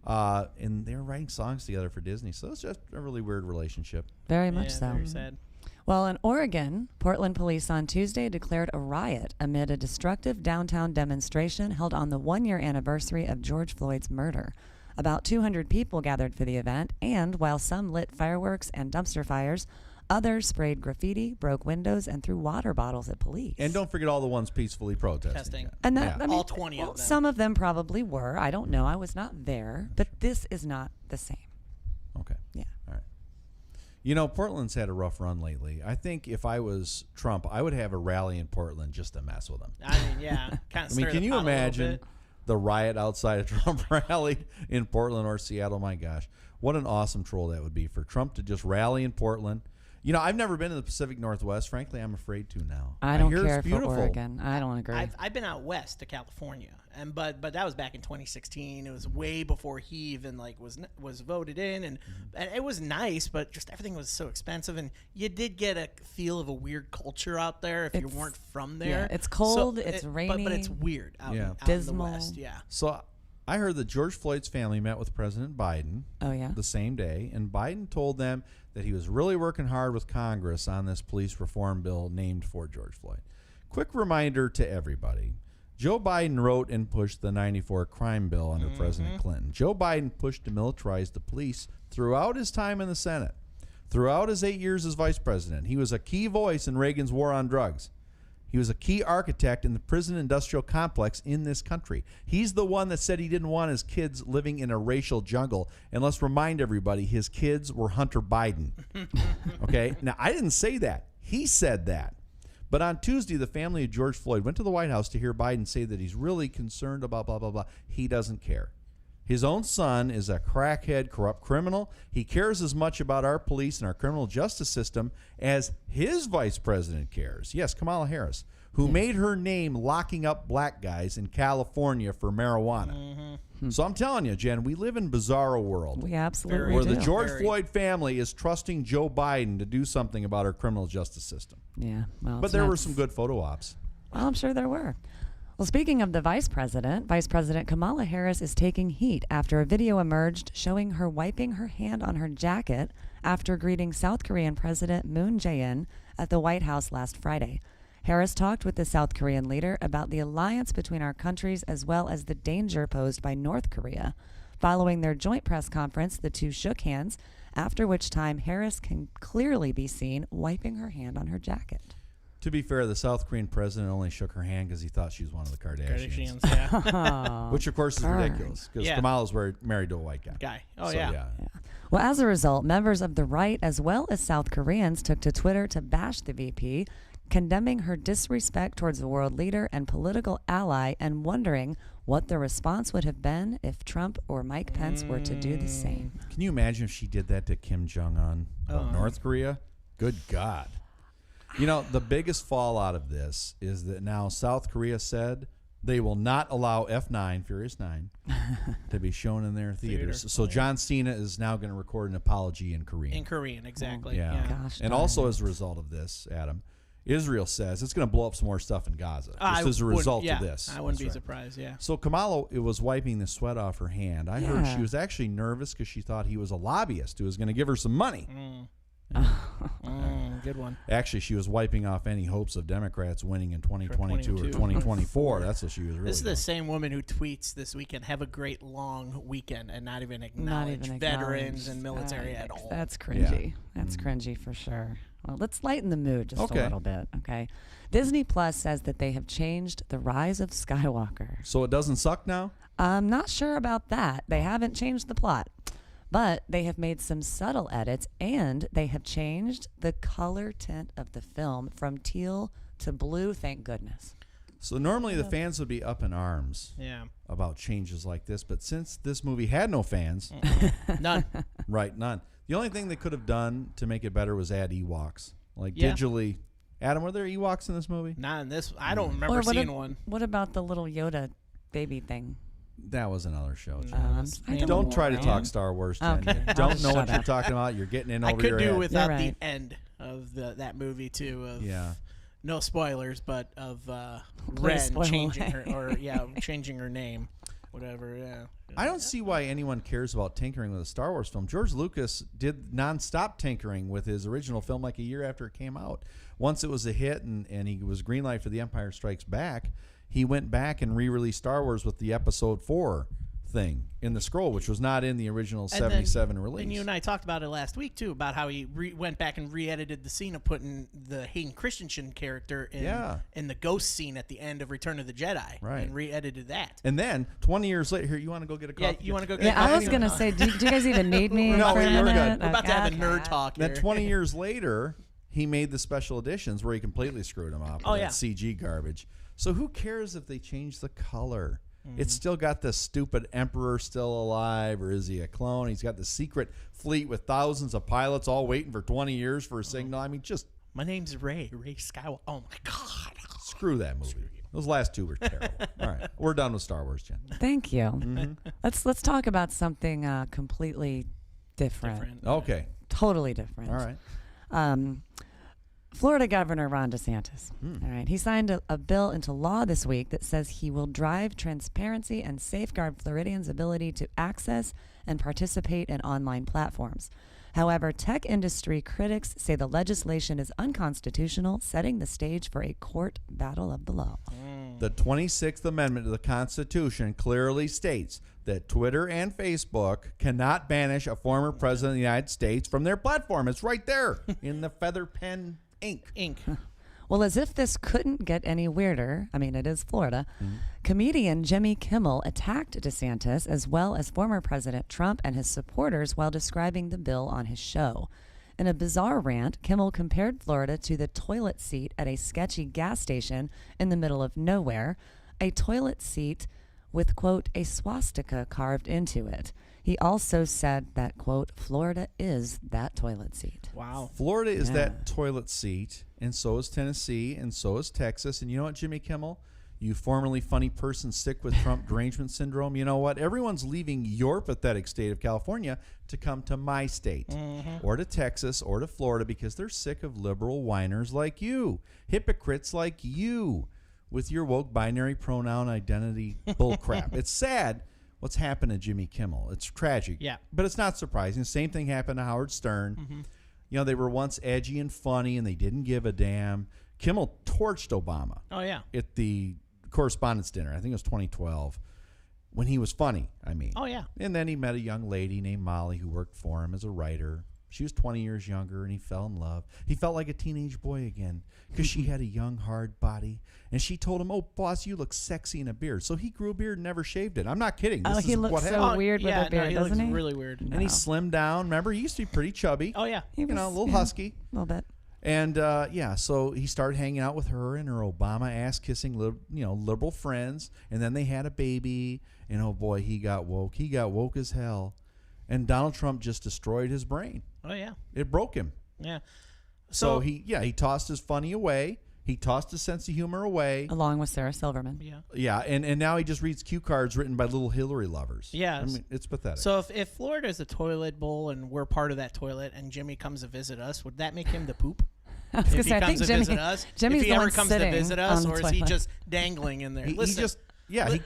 And they were writing songs together for Disney. So it's just a really weird relationship. Very much Yeah, so. Very sad. Well, in Oregon, Portland police on Tuesday declared a riot amid a destructive downtown demonstration held on the 1-year anniversary of George Floyd's murder. About 200 people gathered for the event, and while some lit fireworks and dumpster fires, others sprayed graffiti, broke windows, and threw water bottles at police. And don't forget all the ones peacefully protesting. Testing. And that, Yeah. I mean, All 20 of them. Some of them probably were. I don't know. I was not there. But this is not the same. Okay. Yeah. All right. Portland's had a rough run lately. I think if I was Trump, I would have a rally in Portland just to mess with him. I mean, yeah. Kind of Can you imagine the riot outside a Trump rally in Portland or Seattle? My gosh. What an awesome troll that would be for Trump to just rally in Portland. You know, I've never been to the Pacific Northwest. Frankly, I'm afraid to now. I don't hear care it's for beautiful. Oregon. I don't agree. I've been out west to California, and but that was back in 2016. It was way before he even like was voted in, and it was nice, but just everything was so expensive, and you did get a feel of a weird culture out there if you weren't from there. Yeah, it's cold, it's rainy, but it's weird out, out dismal. in the west. Yeah. So I heard that George Floyd's family met with President Biden the same day, and Biden told them that he was really working hard with Congress on this police reform bill named for George Floyd. Quick reminder to everybody. Joe Biden wrote and pushed the 94 crime bill under President Clinton. Joe Biden pushed to militarize the police throughout his time in the Senate. Throughout his 8 years as vice president, he was a key voice in Reagan's war on drugs. He was a key architect in the prison industrial complex in this country. He's the one that said he didn't want his kids living in a racial jungle. And let's remind everybody, his kids were Hunter Biden. Okay? Now, I didn't say that. He said that. But on Tuesday, the family of George Floyd went to the White House to hear Biden say that he's really concerned about blah, blah, blah. He doesn't care. His own son is a crackhead, corrupt criminal. He cares as much about our police and our criminal justice system as his vice president cares. Yes, Kamala Harris, who made her name locking up black guys in California for marijuana. So I'm telling you, Jen, we live in a bizarro world. We absolutely where do. the George Floyd family is trusting Joe Biden to do something about our criminal justice system. Yeah, well, But there were some good photo ops. Well, I'm sure there were. Well, speaking of the Vice President Kamala Harris is taking heat after a video emerged showing her wiping her hand on her jacket after greeting South Korean President Moon Jae-in at the White House last Friday. Harris talked with the South Korean leader about the alliance between our countries as well as the danger posed by North Korea. Following their joint press conference, the two shook hands, after which time Harris can clearly be seen wiping her hand on her jacket. To be fair, the South Korean president only shook her hand because he thought she was one of the Kardashians. Yeah. Which, of course, is ridiculous because Kamala's married to a white guy. Oh, so, yeah. Well, as a result, members of the right as well as South Koreans took to Twitter to bash the VP, condemning her disrespect towards the world leader and political ally and wondering what the response would have been if Trump or Mike Pence were to do the same. Can you imagine if she did that to Kim Jong-un of North Korea? Good God. You know, the biggest fallout of this is that now South Korea said they will not allow F9, Furious 9, to be shown in their theaters. So John Cena is now going to record an apology in Korean. In Korean, exactly. Yeah. Gosh, and also as a result of this, Adam, Israel says it's going to blow up some more stuff in Gaza just as a result of this. I wouldn't be surprised, So Kamala was wiping the sweat off her hand. I heard she was actually nervous because she thought he was a lobbyist who was going to give her some money. Good one. Actually, she was wiping off any hopes of Democrats winning in 2022 or 2024. That's what she was really This is doing. the same woman who tweets this weekend, have a great long weekend, and not even acknowledge veterans and military at all. That's cringy. That's cringy for sure. Well, let's lighten the mood just a little bit, okay? Disney Plus says that they have changed the rise of Skywalker. So it doesn't suck now? I'm not sure about that. They haven't changed the plot. But they have made some subtle edits, and they have changed the color tint of the film from teal to blue, thank goodness. So normally the fans would be up in arms about changes like this, but since this movie had no fans, none. Right, none. The only thing they could have done to make it better was add Ewoks, like digitally. Adam, were there Ewoks in this movie? Not in this. I don't remember seeing one. What about the little Yoda baby thing? That was another show. Don't try to talk Star Wars, Jen. Okay. You don't know what you're talking about. You're getting in over your I could head. do without the end of that movie too. Of no spoilers, but of Ren changing her changing her name, whatever. Yeah. I don't see why anyone cares about tinkering with a Star Wars film. George Lucas did nonstop tinkering with his original film like a year after it came out. Once it was a hit and he was greenlight for The Empire Strikes Back, he went back and re-released Star Wars with the Episode 4 thing in the scroll, which was not in the original 77 release. And you and I talked about it last week, too, about how he went back and re-edited the scene of putting the Hayden Christensen character in the ghost scene at the end of Return of the Jedi. Right. And re-edited that. And then, 20 years later, here, you want to go get a coffee? Yeah, you want to go get a coffee? I was going to say, do you guys even need me? No, for a we're minute? good. We're about to have a nerd talk here. Then 20 years later, he made the special editions where he completely screwed him up with that CG garbage. So who cares if they change the color? It's still got the stupid emperor still alive, or is he a clone? He's got the secret fleet with thousands of pilots all waiting for 20 years for a signal. I mean, just... My name's Ray Skywalker. Oh, my God. Screw that movie. Those last two were terrible. All right. We're done with Star Wars, Jen. Thank you. Let's talk about something completely different. Okay. Totally different. All right. Florida Governor Ron DeSantis. All right. He signed a bill into law this week that says he will drive transparency and safeguard Floridians' ability to access and participate in online platforms. However, tech industry critics say the legislation is unconstitutional, setting the stage for a court battle of the law. The 26th Amendment to the Constitution clearly states that Twitter and Facebook cannot banish a former president of the United States from their platform. It's right there in the feather pen ink. Well, as if this couldn't get any weirder, I mean, it is Florida, comedian Jimmy Kimmel attacked DeSantis as well as former President Trump and his supporters while describing the bill on his show. In a bizarre rant, Kimmel compared Florida to the toilet seat at a sketchy gas station in the middle of nowhere, a toilet seat with, quote, a swastika carved into it. He also said that, quote, Florida is that toilet seat. Wow. Florida is that toilet seat, and so is Tennessee, and so is Texas. And you know what, Jimmy Kimmel? You formerly funny person sick with Trump derangement syndrome. You know what? Everyone's leaving your pathetic state of California to come to my state or to Texas or to Florida because they're sick of liberal whiners like you, hypocrites like you with your woke binary pronoun identity bullcrap. It's sad what's happened to Jimmy Kimmel. It's tragic. Yeah. But it's not surprising. Same thing happened to Howard Stern. You know, they were once edgy and funny and they didn't give a damn. Kimmel torched Obama. Oh, yeah. At the correspondence dinner. I think it was 2012 when he was funny. I mean. Oh, yeah. And then he met a young lady named Molly who worked for him as a writer. She was 20 years younger, and he fell in love. He felt like a teenage boy again because she had a young, hard body. And she told him, oh, boss, you look sexy in a beard. So he grew a beard and never shaved it. I'm not kidding. This he is looks what so happened. weird with a beard, he doesn't looks he? really weird. And he slimmed down. Remember, he used to be pretty chubby. Oh, yeah. He You know, a was, little husky. A little bit. And, so he started hanging out with her and her Obama ass-kissing, liberal friends. And then they had a baby. And, oh, boy, he got woke. He got woke as hell. And Donald Trump just destroyed his brain. Oh, yeah. It broke him. Yeah. So he tossed his funny away. He tossed his sense of humor away. Along with Sarah Silverman. Yeah. Yeah, and now he just reads cue cards written by little Hillary lovers. Yeah. I mean, it's pathetic. So if Florida is a toilet bowl and we're part of that toilet and Jimmy comes to visit us, would that make him the poop? I was If gonna he say, I comes think to visit us? Jimmy's if he the ever one comes to sitting visit us, on or the is he toilet. just dangling in there? he Listen,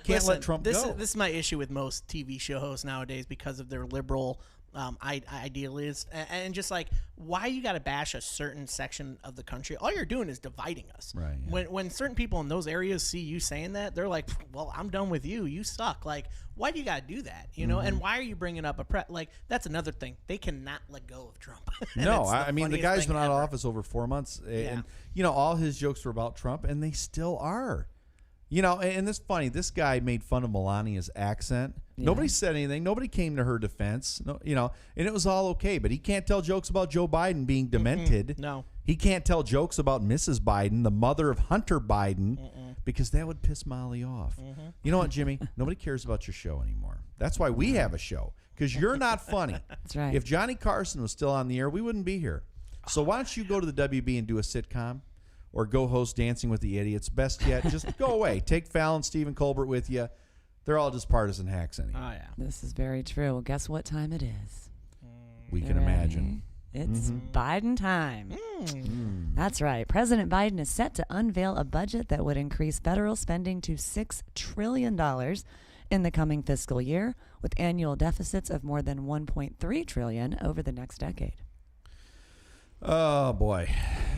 can't let Trump go. This is my issue with most TV show hosts nowadays because of their liberal idealist and just like why you got to bash a certain section of the country. All you're doing is dividing us. Right, yeah. When certain people in those areas see you saying that, they're like, well, I'm done with you. You suck. Like, why do you got to do that? You know, and why are you bringing up like that's another thing. They cannot let go of Trump. No, I mean, the funniest guy's thing been out of ever. office over 4 months. And, all his jokes were about Trump, and they still are. You know, and it's funny. This guy made fun of Melania's accent. Yeah. Nobody said anything. Nobody came to her defense. No, and it was all okay. But he can't tell jokes about Joe Biden being demented. No. He can't tell jokes about Mrs. Biden, the mother of Hunter Biden, because that would piss Molly off. You know what, Jimmy? Nobody cares about your show anymore. That's why we have a show, because you're not funny. That's right. If Johnny Carson was still on the air, we wouldn't be here. So why don't you go to the WB and do a sitcom? Or go host Dancing with the Idiots. Best yet, just go away. Take Fallon, Stephen Colbert with you. They're all just partisan hacks anyway. Oh yeah. This is very true. Well, guess what time it is? We can imagine. It's Biden time. That's right. President Biden is set to unveil a budget that would increase federal spending to $6 trillion in the coming fiscal year, with annual deficits of more than $1.3 trillion over the next decade. Oh, boy.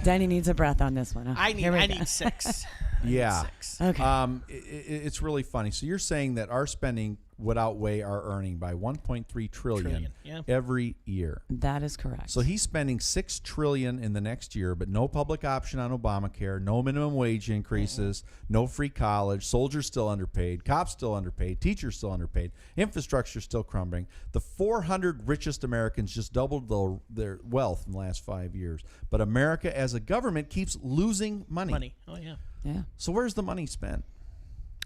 Denny needs a breath on this one. Huh? I Here we go. need six. Yeah. Okay. It's really funny. So you're saying that our spending would outweigh our earning by 1.3 trillion every year. That is correct. So he's spending $6 trillion in the next year, but no public option on Obamacare, no minimum wage increases, no free college, soldiers still underpaid, cops still underpaid, teachers still underpaid, infrastructure still crumbling. The 400 richest Americans just doubled their wealth in the last 5 years. But America as a government keeps losing money. Oh, yeah. Yeah. So where's the money spent?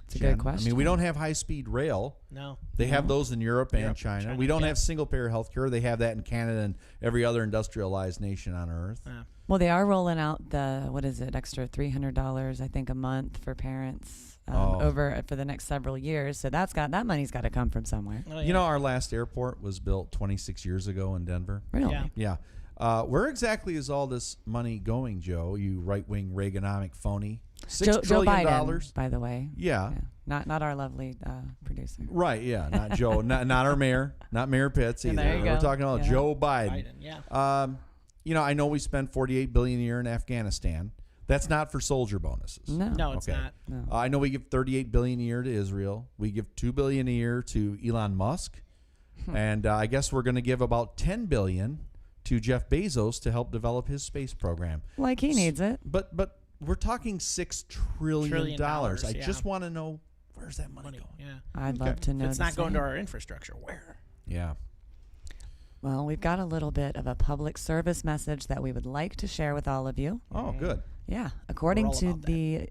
It's a Jenn? good question. I mean, we don't have high-speed rail. No. They have those in Europe and Europe, China. China, We don't yeah. have single-payer health care. They have that in Canada and every other industrialized nation on Earth. Yeah. Well, they are rolling out the extra $300 I think a month for parents over for the next several years. So that money's got to come from somewhere. Oh, You know, our last airport was built 26 years ago in Denver. Really? Yeah. Yeah. Where exactly is all this money going, Joe? You right-wing Reaganomic phony? Joe $6 trillion. Biden, by the way. Yeah. Not our lovely producer. Right, yeah. Not Joe. not our mayor. Not Mayor Pitts either. There you We're go. talking about Yeah. Joe Biden. Biden, yeah. You know, I know we spend $48 billion a year in Afghanistan. That's not for soldier bonuses. No. It's Okay. not. No. I know we give $38 billion a year to Israel. We give $2 billion a year to Elon Musk, and I guess we're going to give about $10 billion to Jeff Bezos to help develop his space program. Like he needs it. But we're talking $6 trillion. dollars, I yeah. just want to know, where's that money going? Yeah. I'd Okay. love to know. If it's the not going to same. our infrastructure, where? Yeah. Well, we've got a little bit of a public service message that we would like to share with all of you. Oh, good. Yeah, according all to about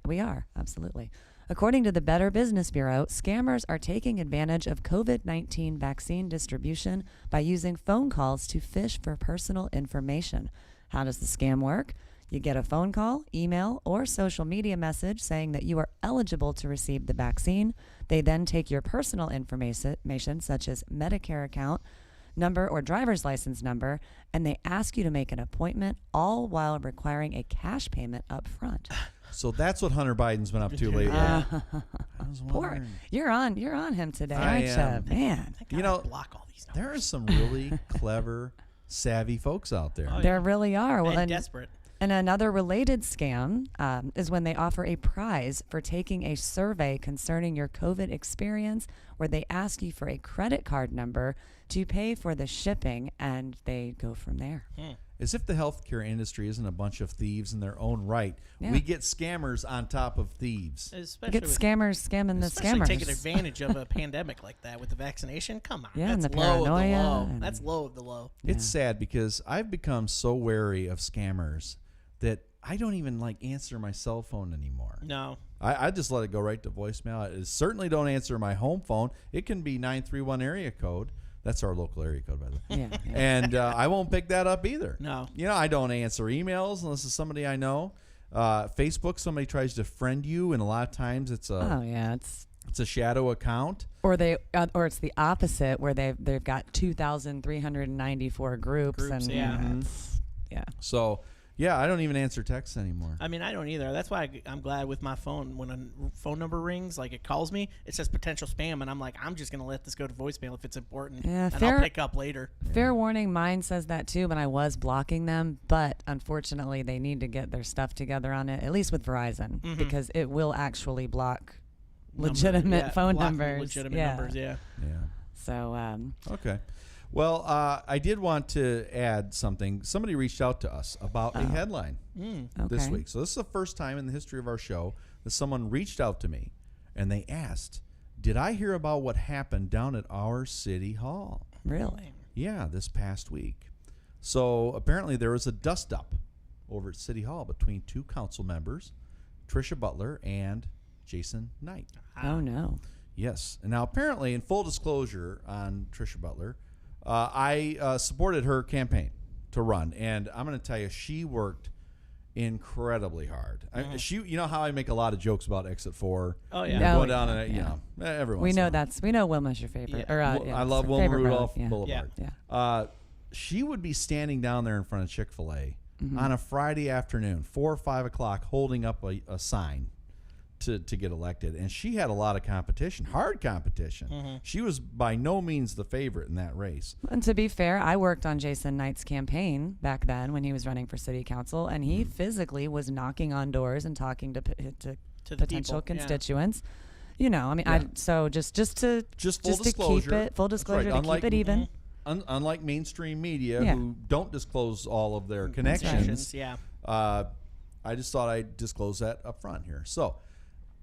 we are, absolutely. According to the Better Business Bureau, scammers are taking advantage of COVID-19 vaccine distribution by using phone calls to fish for personal information. How does the scam work? You get a phone call, email, or social media message saying that you are eligible to receive the vaccine. They then take your personal information, such as Medicare account number or driver's license number, and they ask you to make an appointment, all while requiring a cash payment up front. So that's what Hunter Biden's been up to lately. Yeah. I was Poor, wondering. you're on him today, I aren't am. you? Man, You know, block all these numbers. there are some really clever, savvy folks out there. Oh, yeah. there really are. Well, and desperate. And another related scam is when they offer a prize for taking a survey concerning your COVID experience, where they ask you for a credit card number to pay for the shipping, and they go from there. As if the healthcare industry isn't a bunch of thieves in their own right. Yeah. We get scammers on top of thieves. Especially Get with, scammers scamming the especially scammers. taking advantage of a pandemic like that with the vaccination. Come on. Yeah, and That's the low of the paranoia low. and- That's low of the low. It's sad because I've become so wary of scammers that I don't even answer my cell phone anymore. No. I just let it go right to voicemail. I certainly don't answer my home phone. It can be 931 area code. That's our local area code, by the way. Yeah. And I won't pick that up either. No. You know, I don't answer emails unless it's somebody I know. Facebook, somebody tries to friend you, and a lot of times it's Oh yeah, it's a shadow account. or it's the opposite, where they've got 2,394 groups and yeah. yeah. So, yeah, I don't even answer texts anymore. I mean, I don't either. That's why I'm glad with my phone. When a phone number rings, like it calls me, it says potential spam, and I'm like, I'm just going to let this go to voicemail if it's important, Yeah, and fair- I'll pick up later. Fair warning, mine says that too, but I was blocking them. But unfortunately, they need to get their stuff together on it, at least with Verizon, because it will actually block legitimate phone block numbers. Legitimate yeah. numbers, yeah. Yeah. So, Okay. Well, I did want to add something. Somebody reached out to us about a headline this okay. week. So this is the first time in the history of our show that someone reached out to me and they asked, did I hear about what happened down at our city hall? Really? Yeah, this past week. So apparently there was a dust-up over at City Hall between two council members, Tricia Butler and Jason Knight. Oh, no. Yes. And now apparently, in full disclosure on Tricia Butler, I supported her campaign to run, and I'm going to tell you, she worked incredibly hard. You know how I make a lot of jokes about Exit 4. Oh, yeah. No, Going down and everyone. We know Wilma's your favorite. Yeah. Or, I love it's her Wilma favorite road, Rudolph yeah. Boulevard. Yeah. She would be standing down there in front of Chick-fil-A on a Friday afternoon, 4 or 5 o'clock, holding up a sign to get elected. And she had a lot of competition, hard competition. She was by no means the favorite in that race. And to be fair, I worked on Jason Knight's campaign back then when he was running for city council, and he physically was knocking on doors and talking to the potential people, yeah. constituents. You know, I mean, so just to full to disclosure. keep it full That's disclosure right. to keep it even. Unlike mainstream media, Yeah. who don't disclose all of their connections, Connections, yeah. I just thought I'd disclose that up front here. So,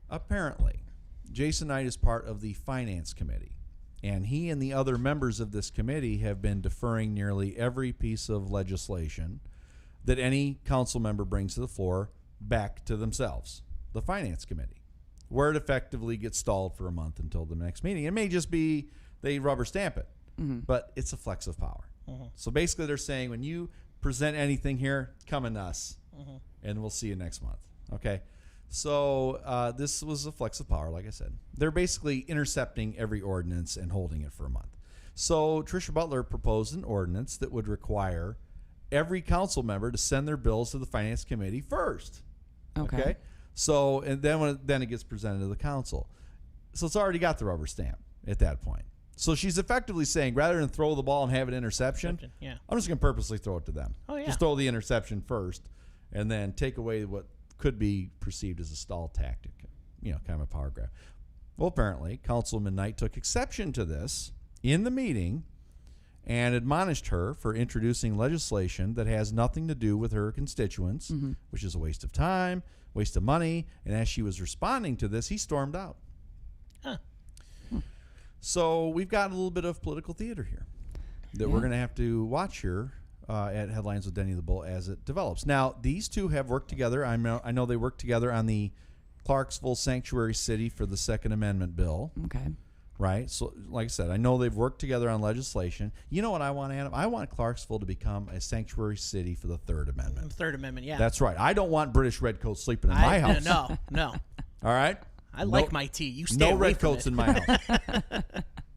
apparently, Jason Knight is part of the Finance Committee, and he and the other members of this committee have been deferring nearly every piece of legislation that any council member brings to the floor back to themselves, the Finance Committee, where it effectively gets stalled for a month until the next meeting. It may just be they rubber stamp it, but it's a flex of power. So basically they're saying when you present anything here, come in us, and we'll see you next month. Okay? So this was a flex of power, like I said. They're basically intercepting every ordinance and holding it for a month. So Tricia Butler proposed an ordinance that would require every council member to send their bills to the finance committee first. Okay? So, and then it gets presented to the council. So it's already got the rubber stamp at that point. So she's effectively saying, rather than throw the ball and have an interception, I'm just going to purposely throw it to them. Just throw the interception first, and then take away what could be perceived as a stall tactic, kind of a power grab. Well, apparently, Councilman Knight took exception to this in the meeting and admonished her for introducing legislation that has nothing to do with her constituents, which is a waste of time, waste of money. And as she was responding to this, he stormed out. So we've got a little bit of political theater here that we're going to have to watch here at Headlines with Denny the Bull as it develops. Now, these two have worked together. I know they worked together on the Clarksville Sanctuary City for the Second Amendment bill. Okay. Right? So, like I said, I know they've worked together on legislation. You know what I want, Adam? I want Clarksville to become a sanctuary city for the Third Amendment. The Third Amendment, yeah. That's right. I don't want British redcoats sleeping in my house. No. All right? I like my tea. You stay away redcoats from in my house.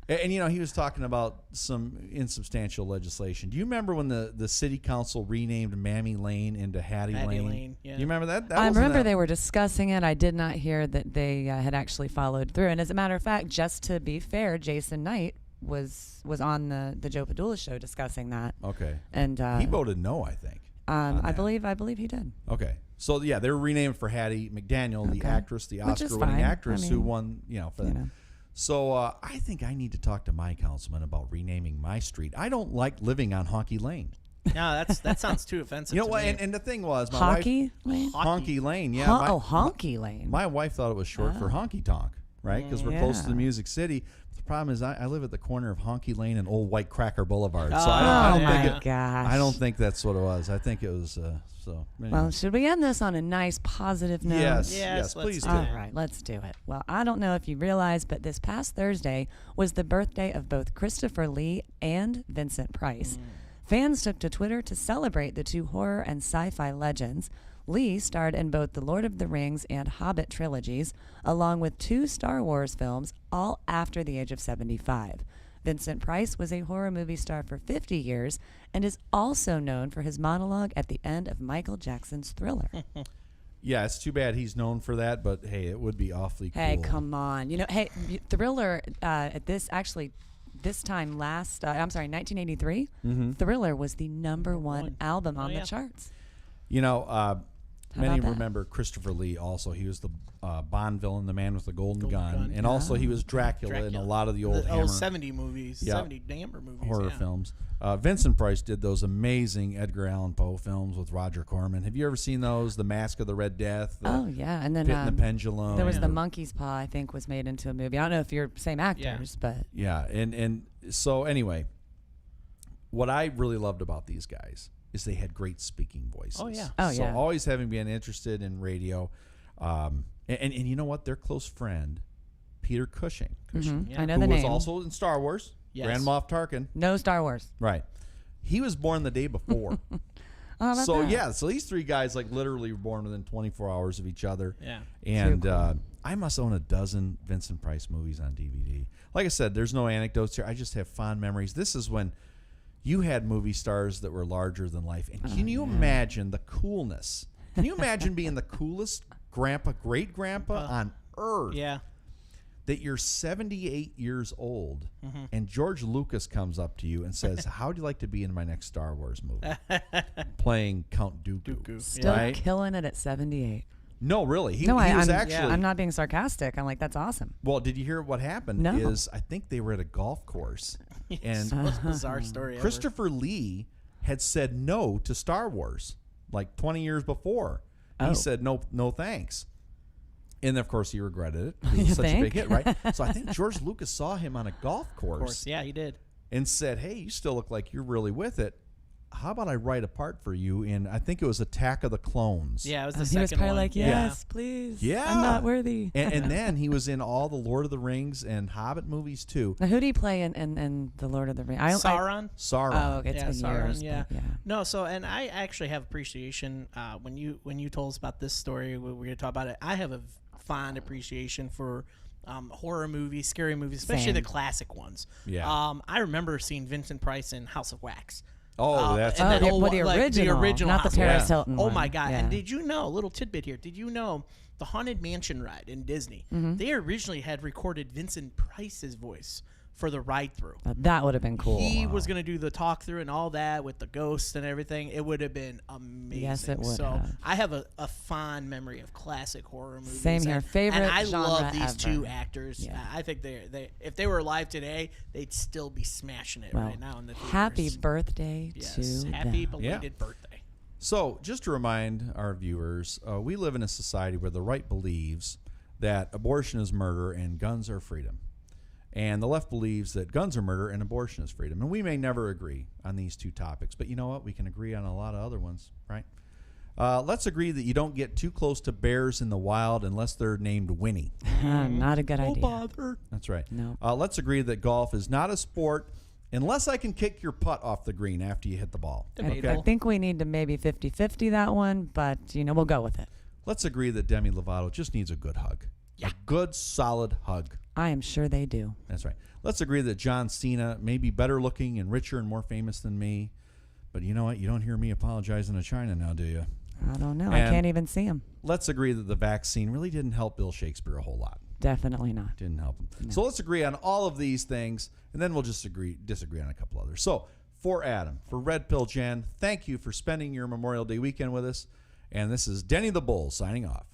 And, he was talking about some insubstantial legislation. Do you remember when the city council renamed Mammy Lane into Hattie Lane? Yeah. You remember that? I remember they were discussing it. I did not hear that they had actually followed through. And as a matter of fact, just to be fair, Jason Knight was on the Joe Padula show discussing that. Okay. And he voted no, I think. I believe he did. Okay. So, yeah, they were renamed for Hattie McDaniel, the actress, the Oscar-winning actress who won, for that. So I think I need to talk to my councilman about renaming my street. I don't like living on Honky Lane. No, that sounds too offensive. You know what? And the thing was, my wife, Lane? Honky Lane, yeah. Honky Lane. My wife thought it was short for honky tonk, right? Because we're close to the Music City. The problem is I live at the corner of Honky Lane and Old White Cracker Boulevard. So I don't think that's what it was. I think it was Anyway. Well, should we end this on a nice positive note? Yes, please do. All right, let's do it. Well, I don't know if you realize, but this past Thursday was the birthday of both Christopher Lee and Vincent Price. Fans took to Twitter to celebrate the two horror and sci-fi legends. Lee starred in both the Lord of the Rings and Hobbit trilogies, along with 2 Star Wars films, all after the age of 75. Vincent Price was a horror movie star for 50 years and is also known for his monologue at the end of Michael Jackson's Thriller. Yeah, it's too bad he's known for that, but hey, it would be awfully cool. Hey, come on. Thriller, this time 1983, Thriller was the #1 album on the charts. Many remember Christopher Lee also. He was the Bond villain, the man with the golden gun. And also he was Dracula in a lot of the old Hammer. 70 movies, 70 Hammer movies. Horror films. Vincent Price did those amazing Edgar Allan Poe films with Roger Corman. Have you ever seen those? The Mask of the Red Death. And then Pit and the Pendulum. There was The Monkey's Paw, I think, was made into a movie. I don't know if you're same actors, but. Yeah, and so anyway, what I really loved about these guys is they had great speaking voices. So always having been interested in radio. And you know what? Their close friend, Peter Cushing. I know the name. Who was also in Star Wars. Yes. Grand Moff Tarkin. No Star Wars. Right. He was born the day before. So these 3 guys literally were born within 24 hours of each other. Yeah. And cool. I must own a dozen Vincent Price movies on DVD. Like I said, there's no anecdotes here. I just have fond memories. This is when you had movie stars that were larger than life. And can you imagine the coolness? Can you imagine being the coolest great-grandpa on earth? Yeah. That you're 78 years old, and George Lucas comes up to you and says, how'd you like to be in my next Star Wars movie? Playing Count Dooku. Still killing it at 78. No, really. He was actually... I'm not being sarcastic. I'm like, that's awesome. Well, did you hear what happened? No. Is I think they were at a golf course. And the most bizarre story Christopher Lee had said no to Star Wars 20 years before. He said, no thanks. And, of course, he regretted it. It was such a big hit, right? So I think George Lucas saw him on a golf course. Yeah, he did. And said, hey, you still look like you're really with it. how about I write a part for you in, I think it was Attack of the Clones. Yeah, it was the He second was probably one. like, yes, please. Yeah. I'm not worthy. And then he was in all the Lord of the Rings and Hobbit movies too. Now, who do you play in the Lord of the Rings? Sauron. Sauron. Oh, it's Yeah, been Sauron, years. yeah. But yeah. No, so and I actually have appreciation when you told us about this story. We're going to talk about it. I have a fond appreciation for horror movies, scary movies, especially Same. the classic ones. Yeah. I remember seeing Vincent Price in House of Wax. Oh, that's and Oh, that the, whole well, the one, original, not the House of Paris Wax. Hilton Oh one. my God! Yeah. And did you know? A little tidbit here. Did you know the Haunted Mansion ride in Disney? Mm-hmm. They originally had recorded Vincent Price's voice for the ride through. That would have been cool. He was going to do the talk through and all that with the ghosts and everything. It would have been amazing. Yes, it would So have. I have a fond memory of classic horror movies. Same here. Favorite And I genre love these ever. two actors. Yeah. I think they if they were alive today, they'd still be smashing it Well, right now in the theaters. happy birthday Yes, to happy them. belated birthday. So, just to remind our viewers, we live in a society where the right believes that abortion is murder and guns are freedom. And the left believes that guns are murder and abortion is freedom. And we may never agree on these two topics, but you know what? We can agree on a lot of other ones, right? Let's agree that you don't get too close to bears in the wild unless they're named Winnie. Not a good No idea. bother. That's right. No. Let's agree that golf is not a sport unless I can kick your putt off the green after you hit the ball. Debatable. I think we need to maybe 50-50 that one, but, we'll go with it. Let's agree that Demi Lovato just needs a good hug. Yeah. A good, solid hug. I am sure they do. That's right. Let's agree that John Cena may be better looking and richer and more famous than me. But you know what? You don't hear me apologizing to China now, do you? I don't know. And I can't even see him. Let's agree that the vaccine really didn't help Bill Shakespeare a whole lot. Definitely not. Didn't help him. So let's agree on all of these things, and then we'll just disagree on a couple others. So for Adam, for Red Pill Jenn, thank you for spending your Memorial Day weekend with us. And this is Denny the Bull signing off.